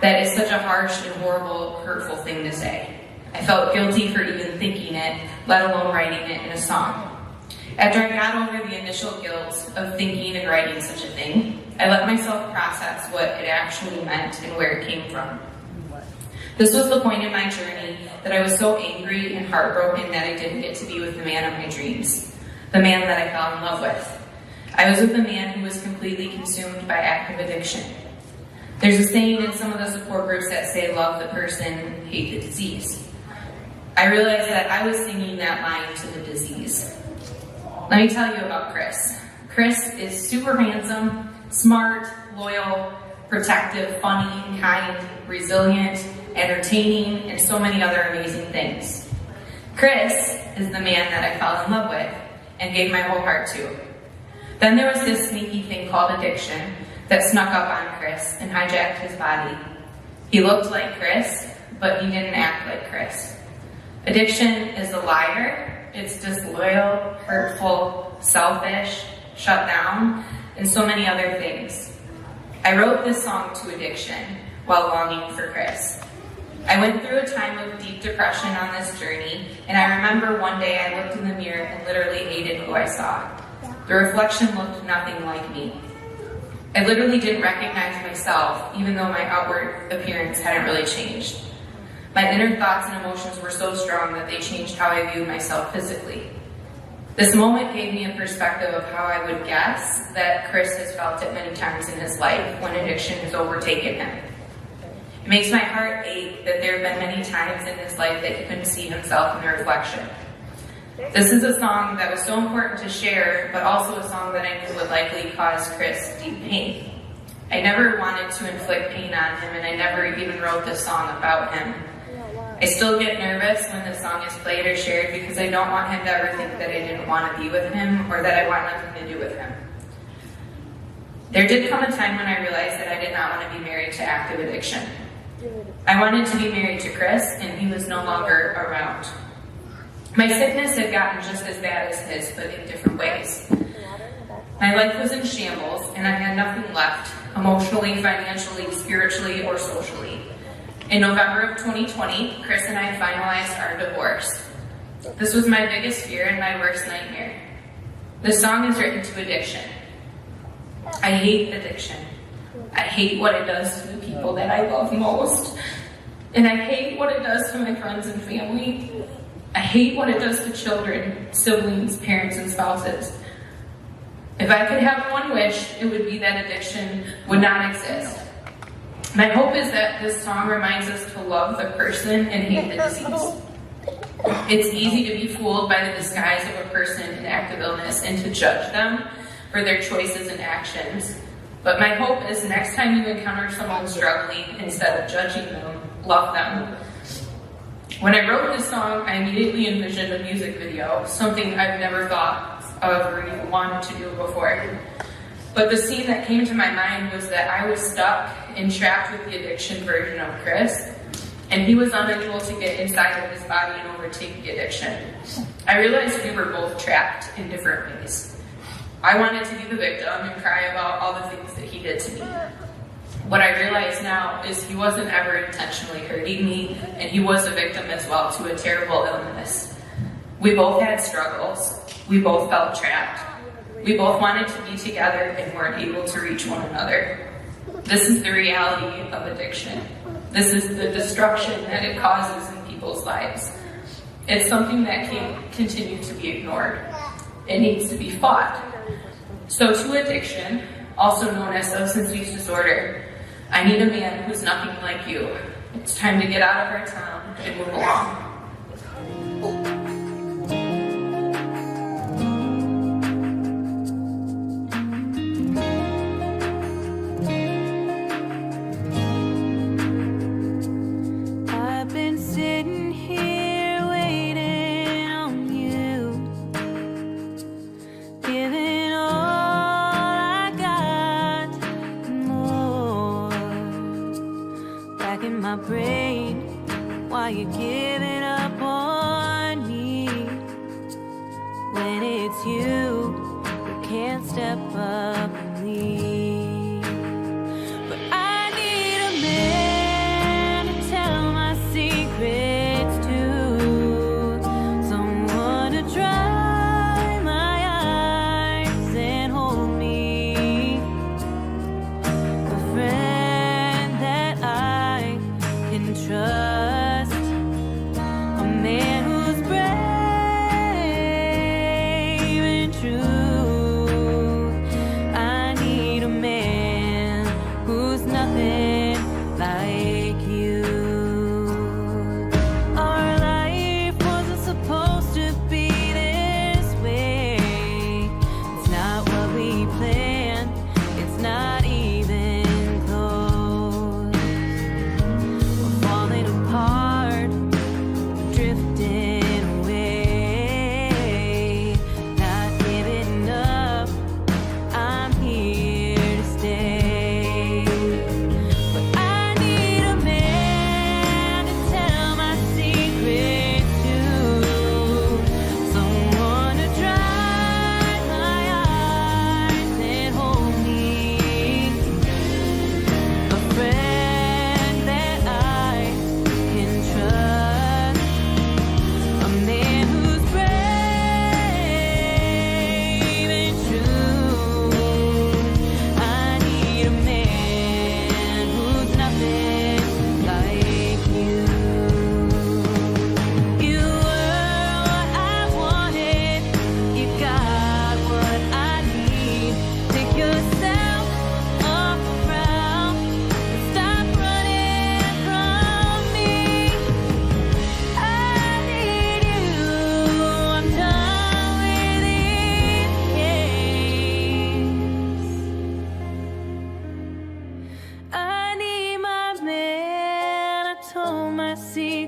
That is such a harsh and horrible, hurtful thing to say. I felt guilty for even thinking it, let alone writing it in a song. After I got over the initial guilt of thinking and writing such a thing, I let myself process what it actually meant and where it came from. This was the point in my journey that I was so angry and heartbroken that I didn't get to be with the man of my dreams, the man that I fell in love with. I was with a man who was completely consumed by active addiction. There's a saying in some of the support groups that say, love the person, hate the disease. I realized that I was singing that line to the disease. Let me tell you about Chris. Chris is super handsome, smart, loyal, protective, funny, kind, resilient, entertaining, and so many other amazing things. Chris is the man that I fell in love with and gave my whole heart to. Then there was this sneaky thing called addiction that snuck up on Chris and hijacked his body. He looked like Chris, but he didn't act like Chris. Addiction is a liar, it's disloyal, hurtful, selfish, shut down, and so many other things. I wrote this song to addiction while longing for Chris. I went through a time of deep depression on this journey, and I remember one day I looked in the mirror and literally hated who I saw. The reflection looked nothing like me. I literally didn't recognize myself, even though my outward appearance hadn't really changed. My inner thoughts and emotions were so strong that they changed how I viewed myself physically. This moment gave me a perspective of how I would guess that Chris has felt it many times in his life when addiction has overtaken him. It makes my heart ache that there have been many times in his life that he couldn't see himself in the reflection. This is a song that was so important to share, but also a song that I knew would likely cause Chris deep pain. I never wanted to inflict pain on him, and I never even wrote this song about him. I still get nervous when this song is played or shared because I don't want him to ever think that I didn't want to be with him or that I want nothing to do with him. There did come a time when I realized that I did not want to be married to active addiction. I wanted to be married to Chris, and he was no longer around. My sickness had gotten just as bad as his, but in different ways. My life was in shambles, and I had nothing left, emotionally, financially, spiritually, or socially. In November of 2020, Chris and I finalized our divorce. This was my biggest fear and my worst nightmare. This song is written to addiction. I hate addiction. I hate what it does to the people that I love most. And I hate what it does to my friends and family. I hate what it does to children, siblings, parents, and spouses. If I could have one wish, it would be that addiction would not exist. My hope is that this song reminds us to love the person and hate the disease. It's easy to be fooled by the disguise of a person in active illness and to judge them for their choices and actions. But my hope is next time you encounter someone struggling, instead of judging them, love them. When I wrote this song, I immediately envisioned a music video, something I've never thought of or even wanted to do before. But the scene that came to my mind was that I was stuck and trapped with the addiction version of Chris, and he was unable to get inside of his body and overtake the addiction. I realized we were both trapped in different ways. I wanted to be the victim and cry about all the things that he did to me. What I realize now is he wasn't ever intentionally hurting me, and he was a victim as well to a terrible illness. We both had struggles. We both felt trapped. We both wanted to be together and weren't able to reach one another. This is the reality of addiction. This is the destruction that it causes in people's lives. It's something that can't continue to be ignored. It needs to be fought. So to addiction, also known as substance use disorder, I need a man who's nothing like you. It's time to get out of our town and move along. I've been sitting here waiting on you, giving all I got and more. Racking my brain while you're giving up on me. When it's you who can't step up and lead. But I need a man to tell my secrets to, someone to dry my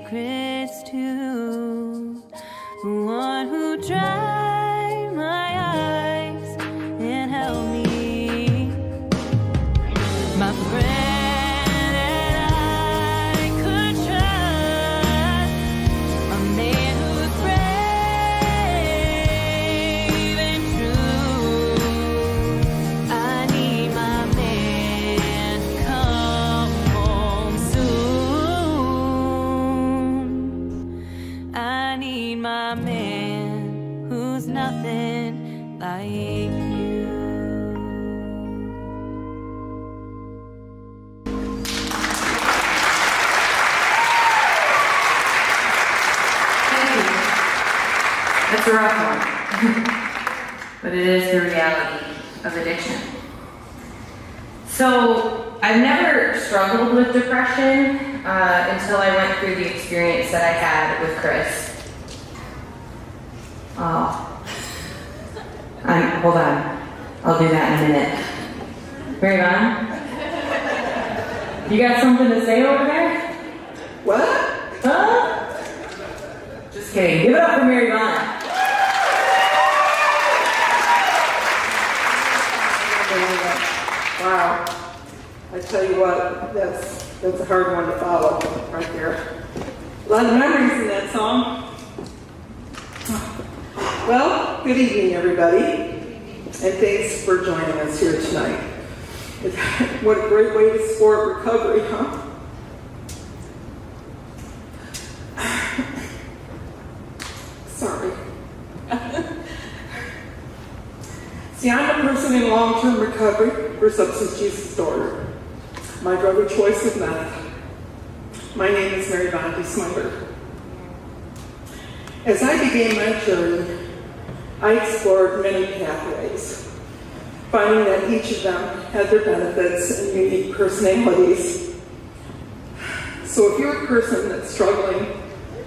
secrets to the one who dried my eyes and held me, my friend that I could trust, a man who's brave and true. I need my man to come home soon. I need my man who's nothing like you. Thank you. That's a rough one. But it is the reality of addiction. So, I've never struggled with depression until I went through the experience that I had with Chris. Oh. Hold on. I'll do that in a minute. Mary Vaughn? You got something to say over there? What? Huh? Just kidding. Give it up for Mary Vaughn. Wow. I tell you what, that's a hard one to follow right there. A lot of memories in that song. Well, good evening, everybody, and thanks for joining us here tonight. What a great way to support recovery, huh? Sorry. See, I'm a person in long-term recovery for substance use disorder. My drug of choice is meth. My name is Mary Vaughn Smunder. As I began my journey, I explored many pathways, finding that each of them had their benefits and unique personalities. So if you're a person that's struggling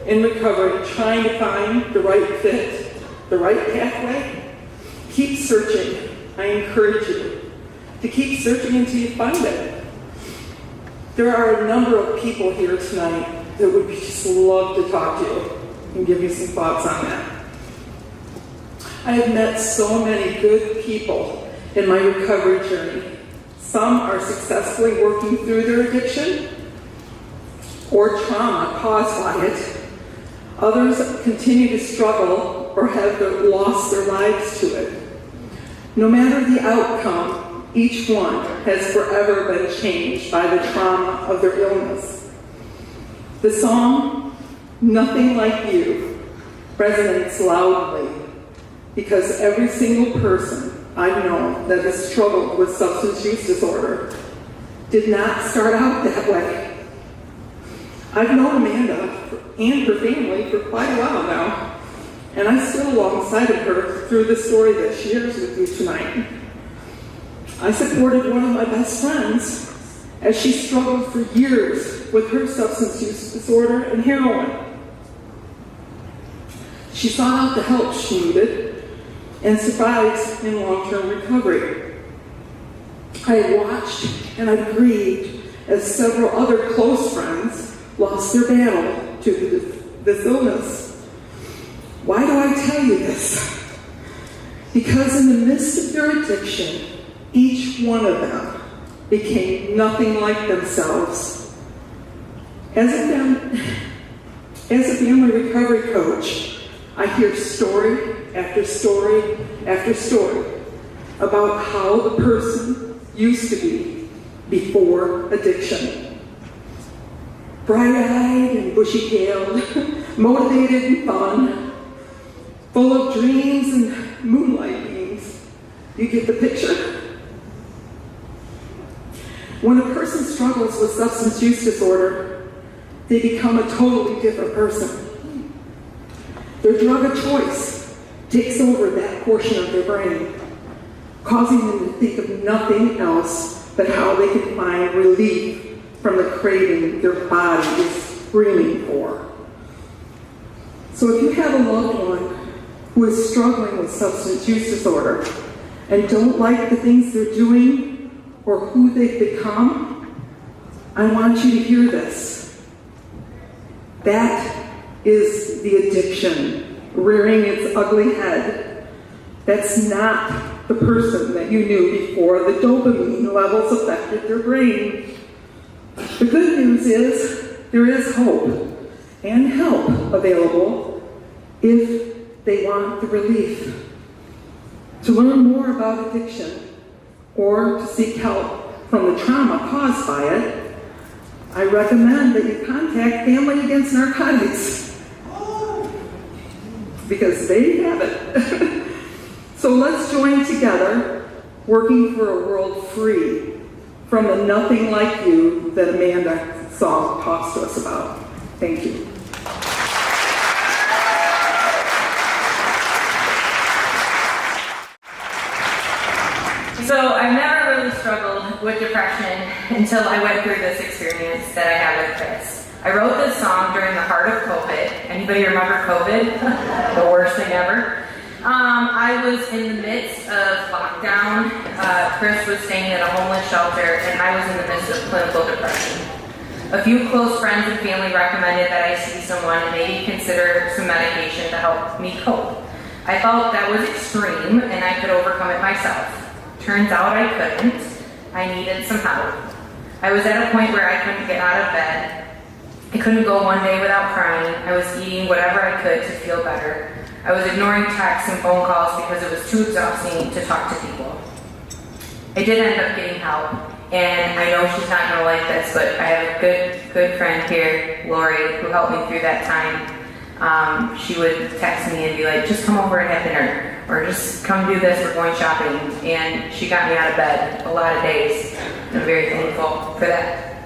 in recovery, trying to find the right fit, the right pathway, keep searching. I encourage you to keep searching until you find it. There are a number of people here tonight that would just love to talk to you and give you some thoughts on that. I have met so many good people in my recovery journey. Some are successfully working through their addiction or trauma caused by it. Others continue to struggle or have lost their lives to it. No matter the outcome, each one has forever been changed by the trauma of their illness. The song, Nothing Like You, resonates loudly because every single person I've known that has struggled with substance use disorder did not start out that way. I've known Amanda and her family for quite a while now, and I'm still alongside of her through the story that she shares with you tonight. I supported one of my best friends as she struggled for years with her substance use disorder and heroin. She sought out the help she needed and survived in long-term recovery. I watched and I grieved as several other close friends lost their battle to this illness. Why do I tell you this? Because in the midst of their addiction, each one of them became nothing like themselves. As a family recovery coach, I hear story after story after story about how the person used to be before addiction. Bright-eyed and bushy-tailed, motivated and fun, full of dreams and moonlight beams. You get the picture? When a person struggles with substance use disorder, they become a totally different person. Their drug of choice takes over that portion of their brain, causing them to think of nothing else but how they can find relief from the craving their body is screaming for. So if you have a loved one who is struggling with substance use disorder and don't like the things they're doing or who they've become, I want you to hear this. That is the addiction rearing its ugly head. That's not the person that you knew before the dopamine levels affected their brain. The good news is there is hope and help available if they want the relief. To learn more about addiction or to seek help from the trauma caused by it, I recommend that you contact Family Against Narcotics because they have it. So let's join together working for a world free from the nothing like you that Amanda song talks to us about. Thank you. So I've never really struggled with depression until I went through this experience that I had with Chris. I wrote this song during the heart of COVID. Anybody remember COVID? The worst thing ever. I was in the midst of lockdown. Chris was staying at a homeless shelter, and I was in the midst of clinical depression. A few close friends and family recommended that I see someone and maybe consider some medication to help me cope. I felt that was extreme, and I could overcome it myself. Turns out I couldn't. I needed some help. I was at a point where I couldn't get out of bed. I couldn't go one day without crying. I was eating whatever I could to feel better. I was ignoring texts and phone calls because it was too exhausting to talk to people. I did end up getting help, and I know she's not gonna like this, but I have a good friend here, Lori, who helped me through that time. She would text me and be like, just come over and have dinner, or just come do this, we're going shopping. And she got me out of bed a lot of days. I'm very thankful for that.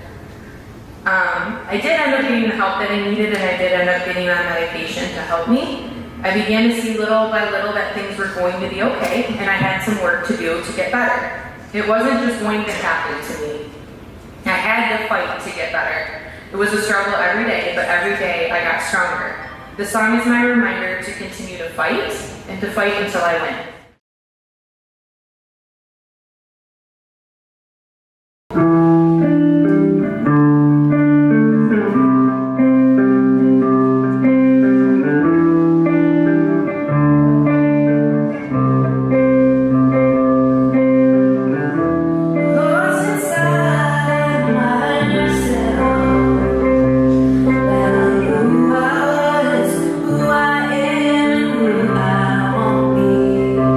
I did end up getting the help that I needed, and I did end up getting on medication to help me. I began to see little by little that things were going to be okay, and I had some work to do to get better. It wasn't just going to happen to me. I had to fight to get better. It was a struggle every day, but every day I got stronger. The song is my reminder to continue to fight, and to fight until I win. Who I am and who I won't be.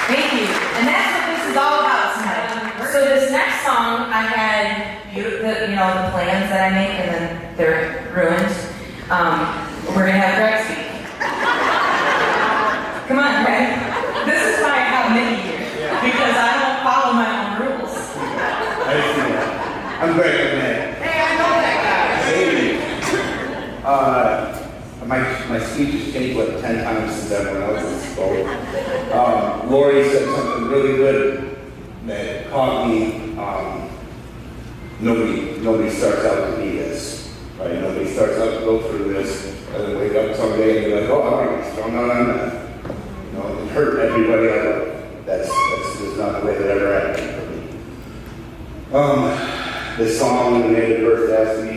Thank you. And that's what this is all about tonight. So this next song, I had the plans that I make, and then they're ruined. We're gonna have Greg speak. Come on, Greg. This is why I have Mickey here, because I don't follow my own rules. I'm Greg, man. Hey, I know that guy. Hey. My speech has changed like 10 times since everyone else has spoke. Lori said something really good that caught me. Nobody starts out to be this, right? Nobody starts out to go through this and then wake up someday and be like, oh, I want to be strung out on that. And hurt everybody I love. That's just not the way that ever happened for me. This song, when David first asked me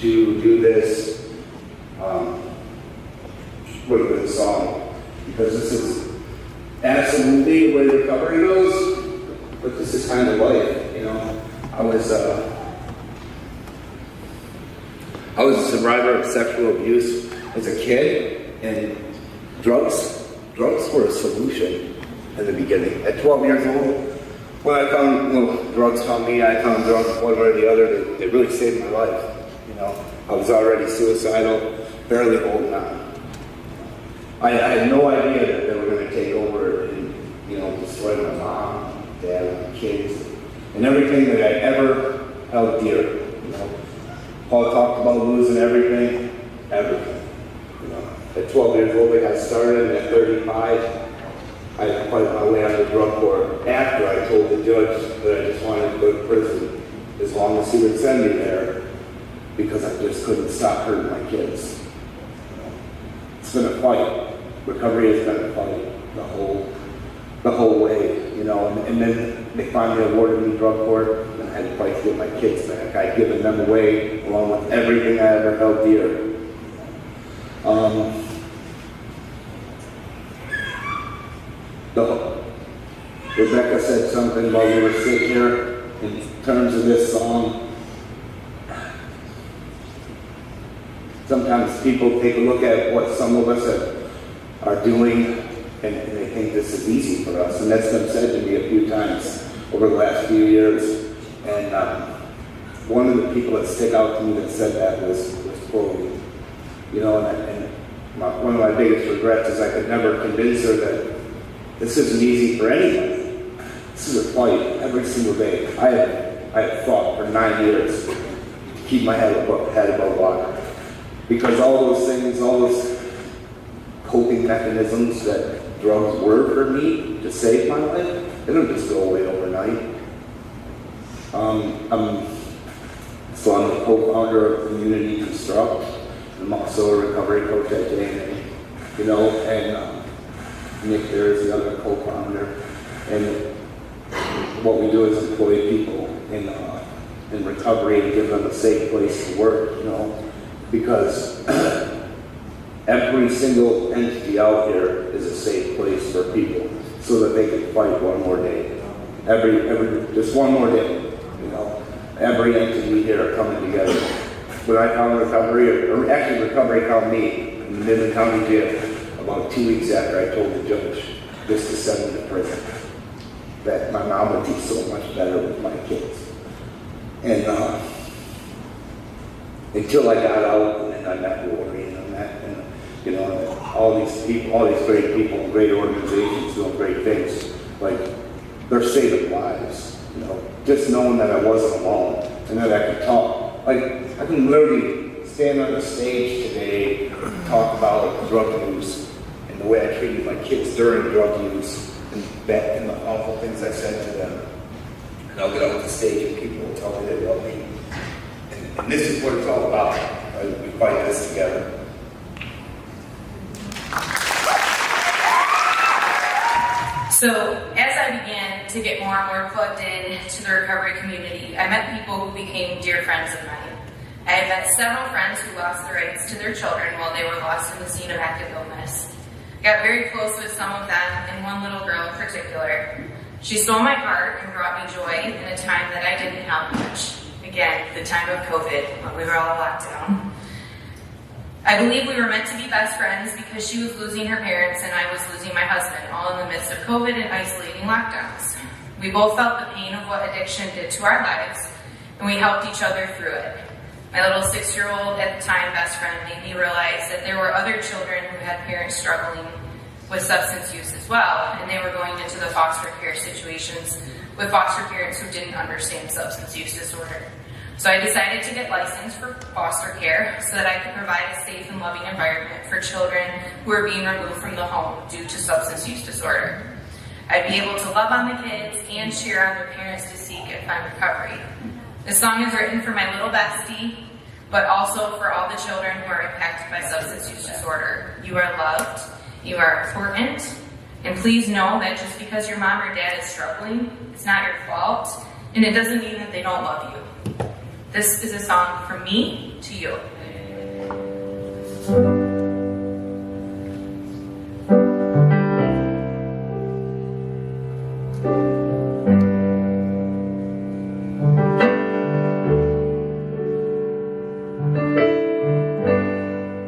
to do this, what a good song, because this is absolutely the way recovery goes, but this is kind of life, I was a survivor of sexual abuse as a kid, and drugs were a solution in the beginning. At 12 years old, when I found, drugs found me, I found drugs one way or the other, they really saved my life, I was already suicidal, barely holding on. I had no idea that they were going to take over and, destroy my mom, dad, my kids, and everything that I ever held dear. Paul talked about losing everything. At 12 years old, I got started, and at 35, I had to fight my way out of the drug court after I told the judge that I just wanted to go to prison as long as he would send me there, because I just couldn't stop hurting my kids. It's been a fight. Recovery has been a fight the whole way, and then they finally awarded me drug court, and I had to fight to get my kids back. I'd given them away along with everything I ever held dear. Rebecca said something while we were sitting here in terms of this song. Sometimes people take a look at what some of us are doing, and they think this is easy for us. And that's been said to me a few times over the last few years. And one of the people that stick out to me that said that was Chloe. One of my biggest regrets is I could never convince her that this isn't easy for anybody. This is a fight every single day. I had fought for 9 years to keep my head above water. Because all those things, all those coping mechanisms that drugs were for me to save my life, they don't just go away overnight. I'm the co-founder of Community Construct. I'm also a recovery coach at JNA, and Nick there is the other co-founder. And what we do is employ people in recovery and give them a safe place to work, because every single entity out here is a safe place for people so that they can fight one more day. Just one more day, Every entity here are coming together. When I found recovery, or actually recovery found me in the Midland County Jail about 2 weeks after I told the judge just to send me to prison. That my mom would be so much better with my kids. And until I got out, and then I met Lori, and You know, and all these people, all these great people, great organizations doing great things, like they're saving lives. You know, just knowing that I wasn't alone and that I could talk. Like I can literally stand on the stage today and talk about drug use and the way I treated my kids during drug use and the awful things I said to them. And I'll get up on the stage and people will tell me they love me. And this is what it's all about. Right? We fight this together. So as I began to get more and more plugged in to the recovery community, I met people who became dear friends of mine. I had met several friends who lost the rights to their children while they were lost in the scene of active illness. I got very close with some of them, and one little girl in particular. She stole my heart and brought me joy in a time that I didn't have much. Again, the time of COVID, when we were all locked down. I believe we were meant to be best friends because she was losing her parents and I was losing my husband, all in the midst of COVID and isolating lockdowns. We both felt the pain of what addiction did to our lives, and we helped each other through it. My little 6-year-old at the time best friend made me realize that there were other children who had parents struggling with substance use as well, and they were going into the foster care situations with foster parents who didn't understand substance use disorder. So I decided to get licensed for foster care so that I could provide a safe and loving environment for children who are being removed from the home due to substance use disorder. I'd be able to love on the kids and cheer on their parents to seek and find recovery. This song is written for my little bestie, but also for all the children who are impacted by substance use disorder. You are loved, you are important, and please know that just because your mom or dad is struggling, it's not your fault, and it doesn't mean that they don't love you. This is a song from me to you.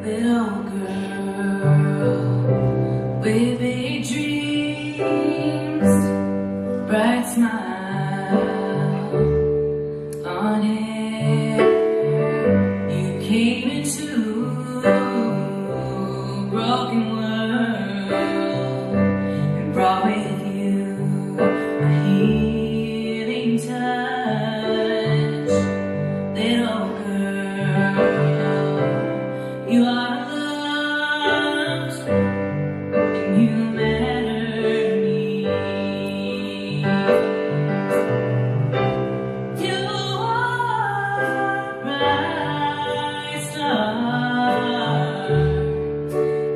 Little girl with big dreams, bright smile on it. Came into a broken world and brought with you a healing touch. Little girl, you are loved and you matter to me. You are bright star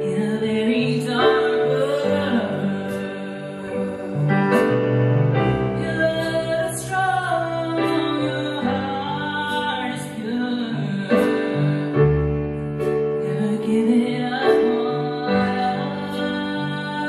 in a very dark world. Your love is strong, your heart is pure. Never give it up on us.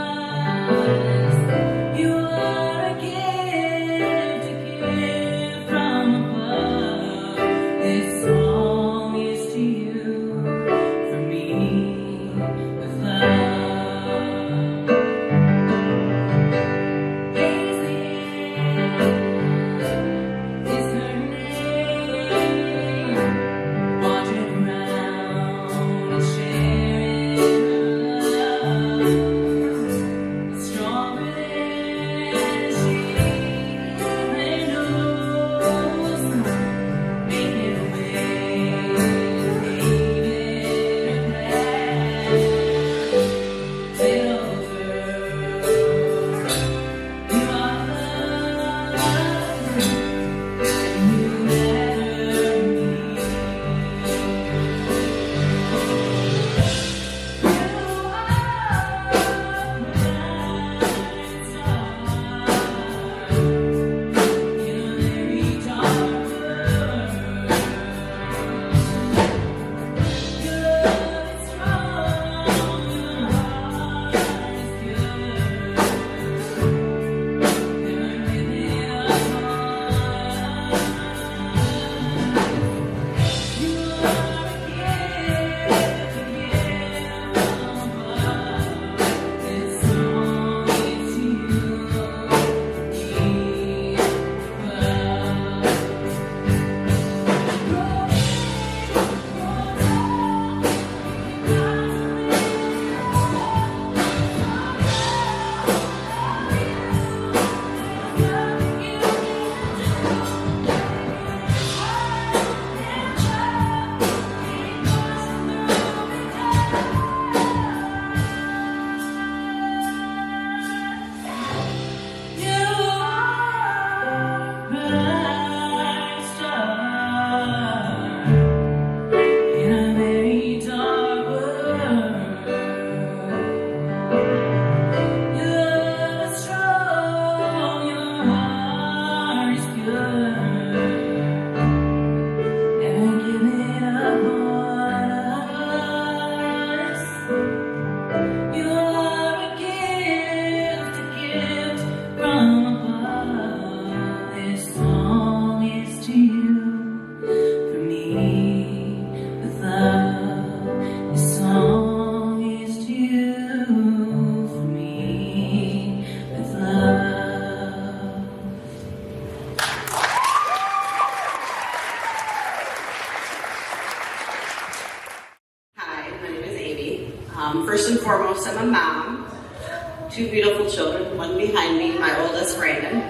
two beautiful children, one behind me, my oldest, Brandon.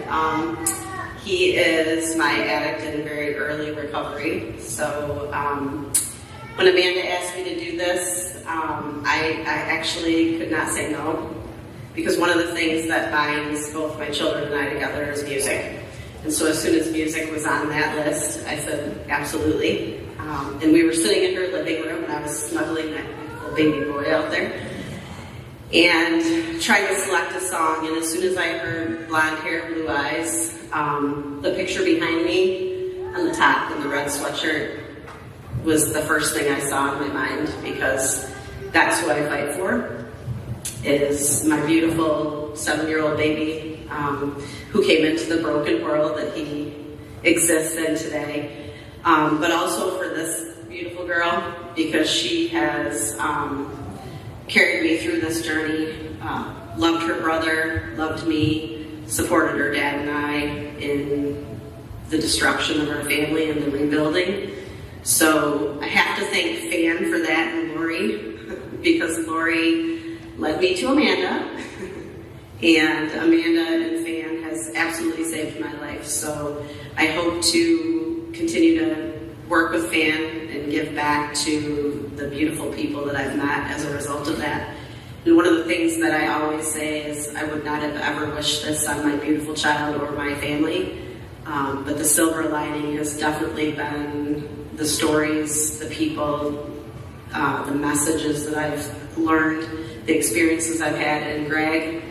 He is my addict in very early recovery. So when Amanda asked me to do this, I actually could not say no, because one of the things that binds both my children and I together is music. And so as soon as music was on that list, I said, absolutely. And we were sitting in her living room, and I was snuggling that little baby boy out there and trying to select a song. And as soon as I heard Blonde Hair, Blue Eyes, the picture behind me on the top in the red sweatshirt was the first thing I saw in my mind, because that's who I fight for, is my beautiful 7-year-old baby who came into the broken world that he exists in today. But also for this beautiful girl, because she has carried me through this journey, loved her brother, loved me, supported her dad and I in the destruction of our family and the rebuilding. So I have to thank Fan for that, and Lori, because Lori led me to Amanda, and Amanda and Fan has absolutely saved my life. So I hope to continue to work with Fan and give back to the beautiful people that I've met as a result of that. And one of the things that I always say is I would not have ever wished this on my beautiful child or my family, but the silver lining has definitely been the stories, the people, the messages that I've learned, the experiences I've had. And Greg,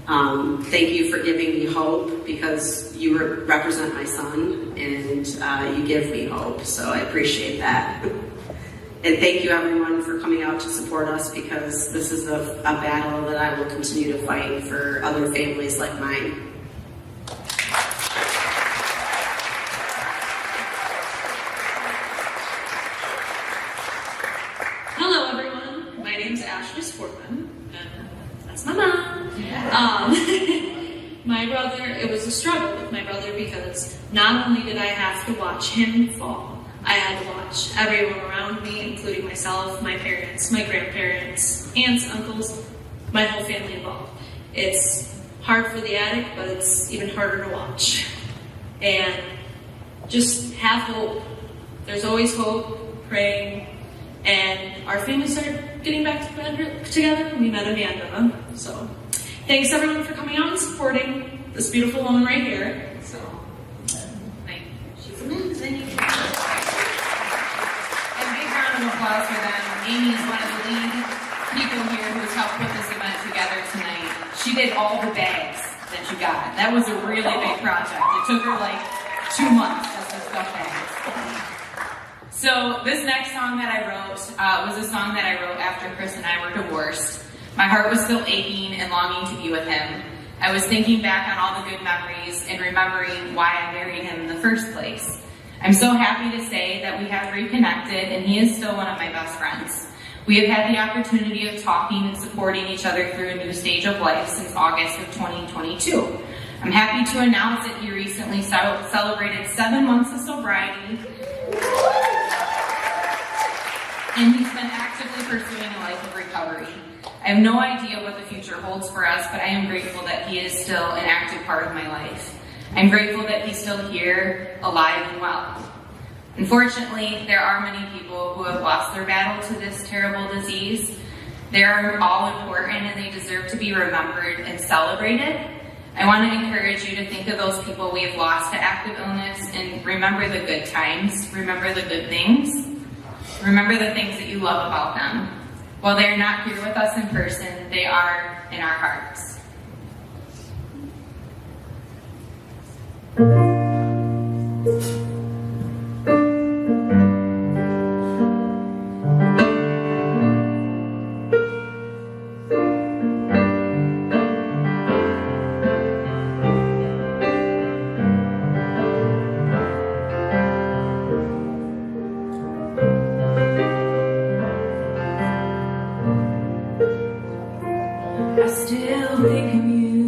thank you for giving me hope, because you represent my son, and you give me hope, so I appreciate that. And thank you everyone for coming out to support us, because this is a battle that I will continue to fight for other families like mine. Hello everyone, my name's Ashley Sportman, and that's my mom. My brother, it was a struggle with my brother, because not only did I have to watch him fall, I had to watch everyone around me, including myself, my parents, my grandparents, aunts, uncles, my whole family involved. It's hard for the addict, but it's even harder to watch. And just have hope. There's always hope, praying, and our family started getting back together. We met Amanda, so thanks everyone for coming out and supporting this beautiful woman right here. So, She's amazing. Applause for them. Amy is one of the lead people here who's helped put this event together tonight. She did all the bags that you got. That was a really big project. It took her like 2 months just to stuff bags. So this next song that I wrote was a song that I wrote after Chris and I were divorced. My heart was still aching and longing to be with him. I was thinking back on all the good memories and remembering why I married him in the first place. I'm so happy to say that we have reconnected, and he is still one of my best friends. We have had the opportunity of talking and supporting each other through a new stage of life since August of 2022. I'm happy to announce that he recently celebrated 7 months of sobriety, and he's been actively pursuing a life of recovery. I have no idea what the future holds for us, but I am grateful that he is still an active part of my life. I'm grateful that he's still here, alive and well. Unfortunately, there are many people who have lost their battle to this terrible disease. They're all important, and they deserve to be remembered and celebrated. I want to encourage you to think of those people we have lost to active illness, and remember the good times, remember the good things, remember the things that you love about them. While they're not here with us in person, they are in our hearts. I still think of you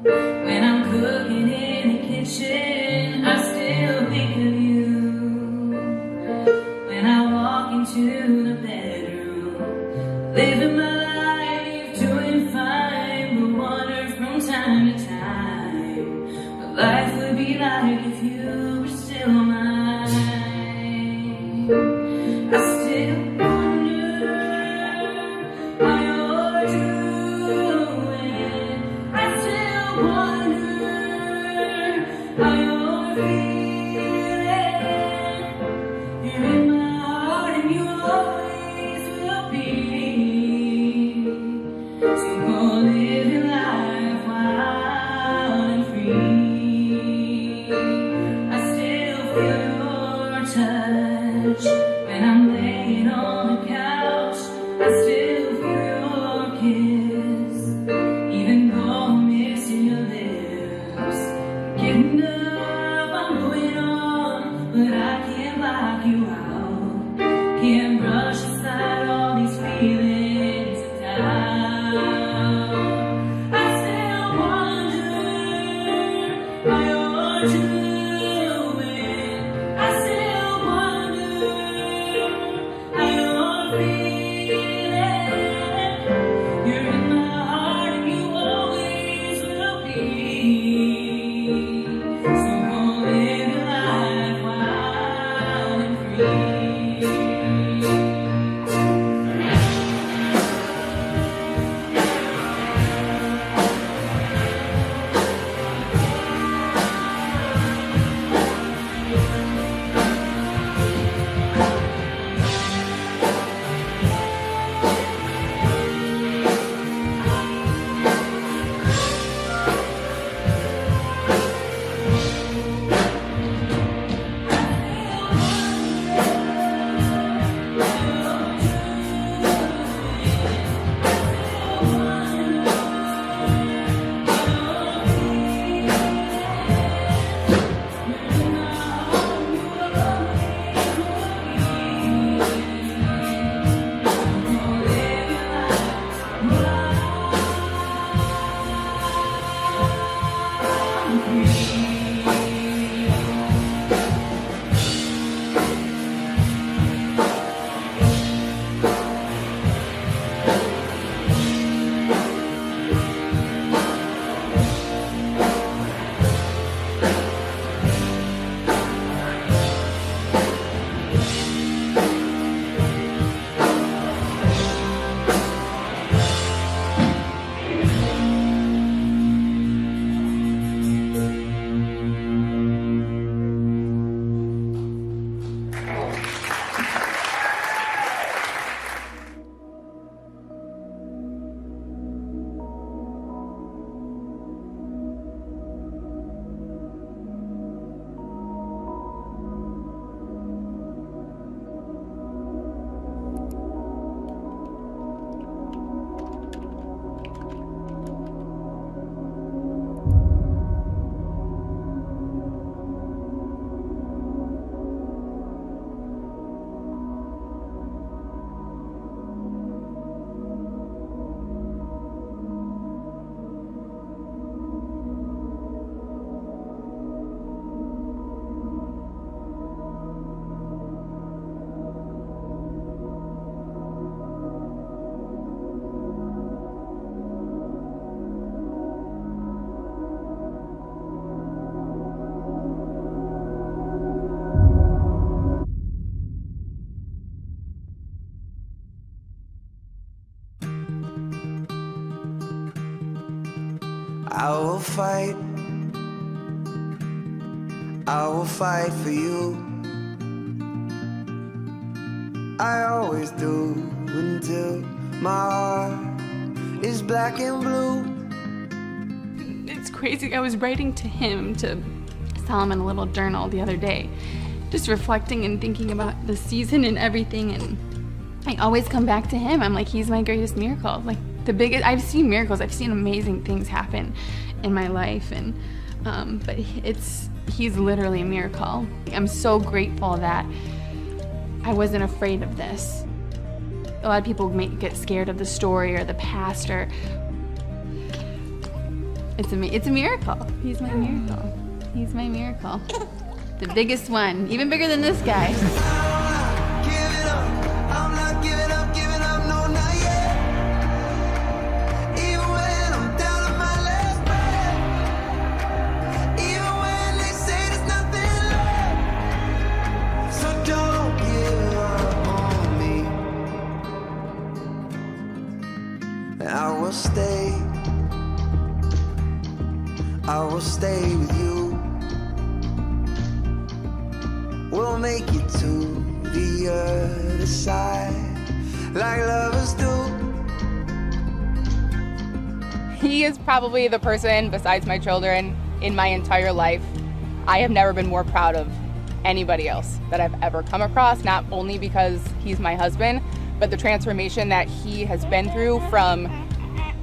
when I'm cooking in the kitchen. I still think of you when I walk into the bedroom, living my life, doing fine. Living life wild and free. I still feel your touch when I'm laying on the couch. I still feel your kiss, even though I'm missing your lips. Getting up, I'm moving on, but I can't block you out. Can't brush aside all these feelings of doubt. I will fight for you. I always do until my heart is black and blue. It's crazy. I was writing to him, to Solomon, a little journal the other day, just reflecting and thinking about the season and everything, and I always come back to him. I'm like, he's my greatest miracle. Like, the biggest, I've seen miracles, I've seen amazing things happen in my life, and but he's literally a miracle. I'm so grateful that I wasn't afraid of this. A lot of people get scared of the story or the past, or it's a miracle. He's my miracle. He's my miracle. The biggest one, even bigger than this guy. I will stay with you. We'll make it to the other side, like lovers do. He is probably the person, besides my children, in my entire life, I have never been more proud of anybody else that I've ever come across, not only because he's my husband, but the transformation that he has been through from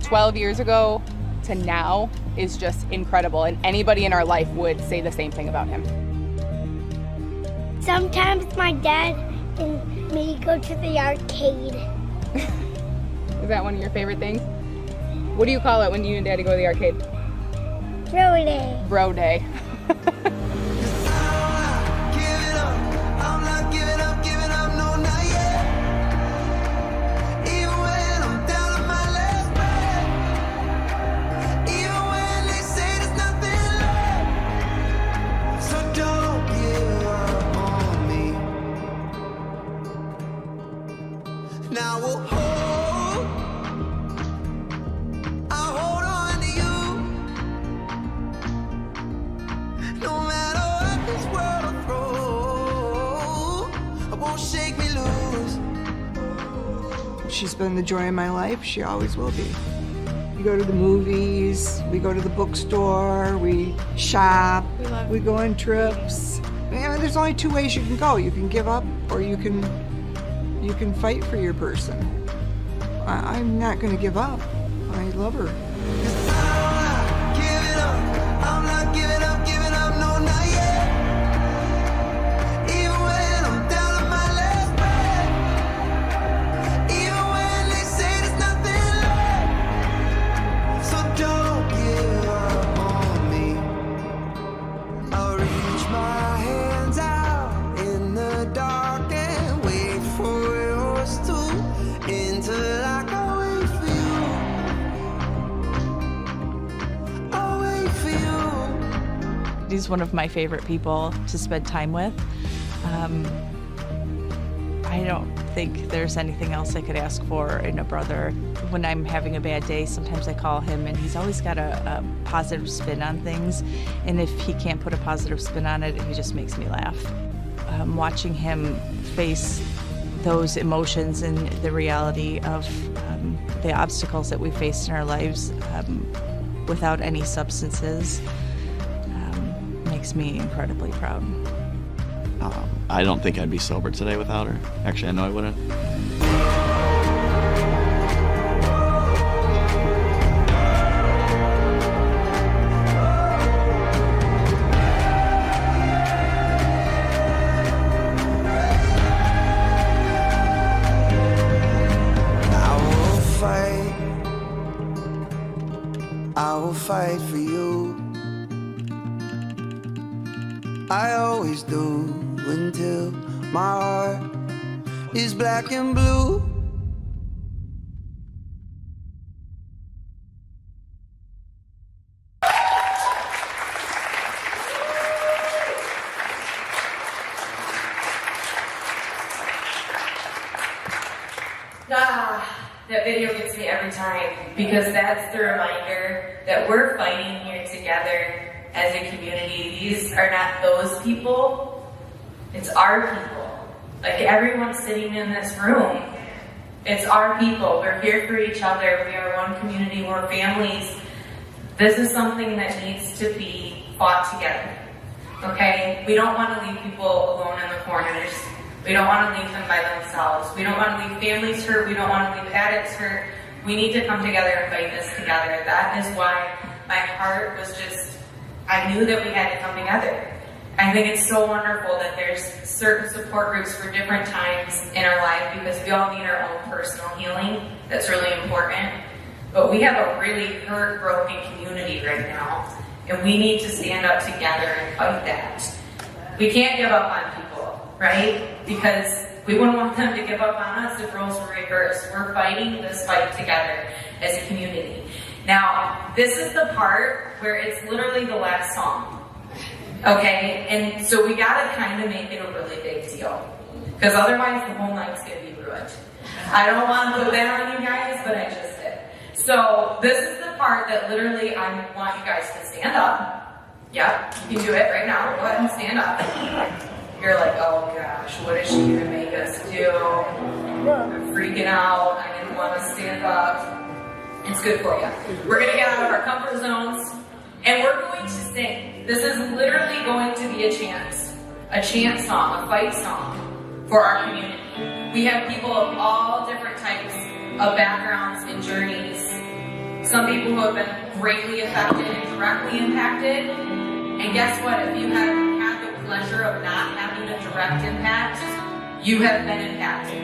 12 years ago to now is just incredible. And anybody in our life would say the same thing about him. Sometimes my dad and me go to the arcade. Is that one of your favorite things? What do you call it when you and Daddy go to the arcade? Bro day. Bro day. She's been the joy of my life. She always will be. We go to the movies, we go to the bookstore, we shop, we go on trips. I mean, there's only two ways you can go. You can give up or you can fight for your person. I'm not going to give up. I love her. He's one of my favorite people to spend time with. I don't think there's anything else I could ask for in a brother. When I'm having a bad day, sometimes I call him and he's always got a positive spin on things. And if he can't put a positive spin on it, he just makes me laugh. Watching him face those emotions and the reality of the obstacles that we faced in our lives without any substances makes me incredibly proud. I don't think I'd be sober today without her. Actually, I know I wouldn't. I will fight for you. I always do until my heart is black and blue. That video gets me every time because that's the reminder that we're fighting here together as a community. These are not those people, it's our people. Like everyone sitting in this room, it's our people. We're here for each other. We are one community, we're families. This is something that needs to be fought together, okay? We don't want to leave people alone in the corners. We don't want to leave them by themselves. We don't want to leave families hurt. We don't want to leave addicts hurt. We need to come together and fight this together. That is why my heart was just, I knew that we had to come together. I think it's so wonderful that there's certain support groups for different times in our life because we all need our own personal healing. That's really important. But we have a really hurt, broken community right now. And we need to stand up together and fight that. We can't give up on people, right? Because we wouldn't want them to give up on us if roles were reversed. We're fighting this fight together as a community. Now, this is the part where it's literally the last song, okay? And so we gotta kind of make it a really big deal, because otherwise the whole night's gonna be ruined. I don't want to put that on you guys, but I just did. So this is the part that literally I want you guys to stand up. Yep, you can do it right now. Go ahead and stand up. You're like, oh gosh, what is she gonna make us do? I'm freaking out. I didn't want to stand up. It's good for you. We're going to get out of our comfort zones, and we're going to sing. This is literally going to be a chant song, a fight song for our community. We have people of all different types of backgrounds and journeys. Some people who have been greatly affected and directly impacted. And guess what? If you have had the pleasure of not having a direct impact, you have been impacted.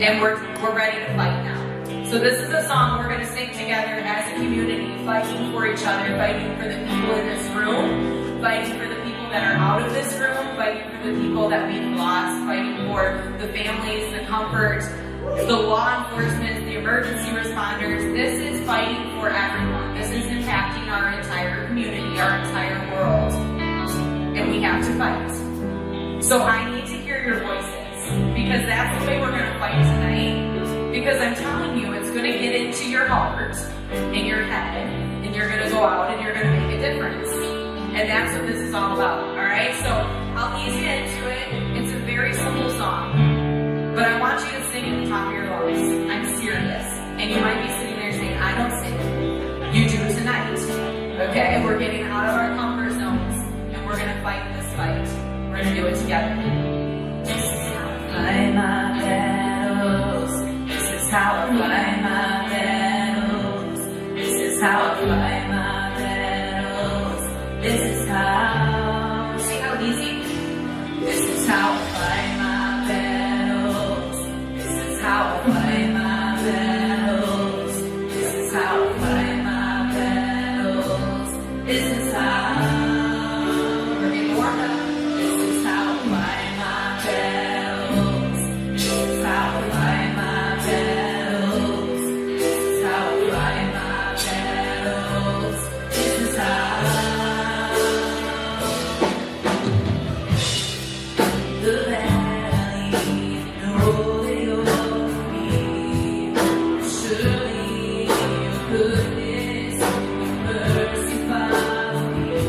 And we're ready to fight now. So this is a song we're going to sing together as a community, fighting for each other, fighting for the people in this room, fighting for the people that are out of this room, fighting for the people that we've lost, fighting for the families, the comfort, the law enforcement, the emergency responders. This is fighting for everyone. This is impacting our entire community, our entire world. And we have to fight. So I need to hear your voices, because that's the way we're going to fight tonight. Because I'm telling you, it's going to get into your heart and your head, and you're going to go out and you're going to make a difference. And that's what this is all about, all right? So I'll ease you into it. It's a very simple song, but I want you to sing at the top of your lungs. I'm serious. And you might be sitting there saying, I don't sing. You do tonight, okay? We're getting out of our comfort zones, and we're going to fight this fight. We're going to do it together. This is how I fight my battles. This is how I fight my battles. This is how I fight my battles. This is how. See how easy? This is how I fight my battles. This is how I fight my battles. This is how I fight my battles. This is how. We're getting warmed up. This is how I fight my battles. This is how I fight my battles. This is how I fight my battles. This is how. The valley rolling over me. Surely your goodness and your mercy follow me.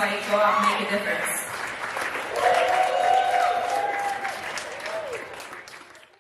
like go out and make a difference.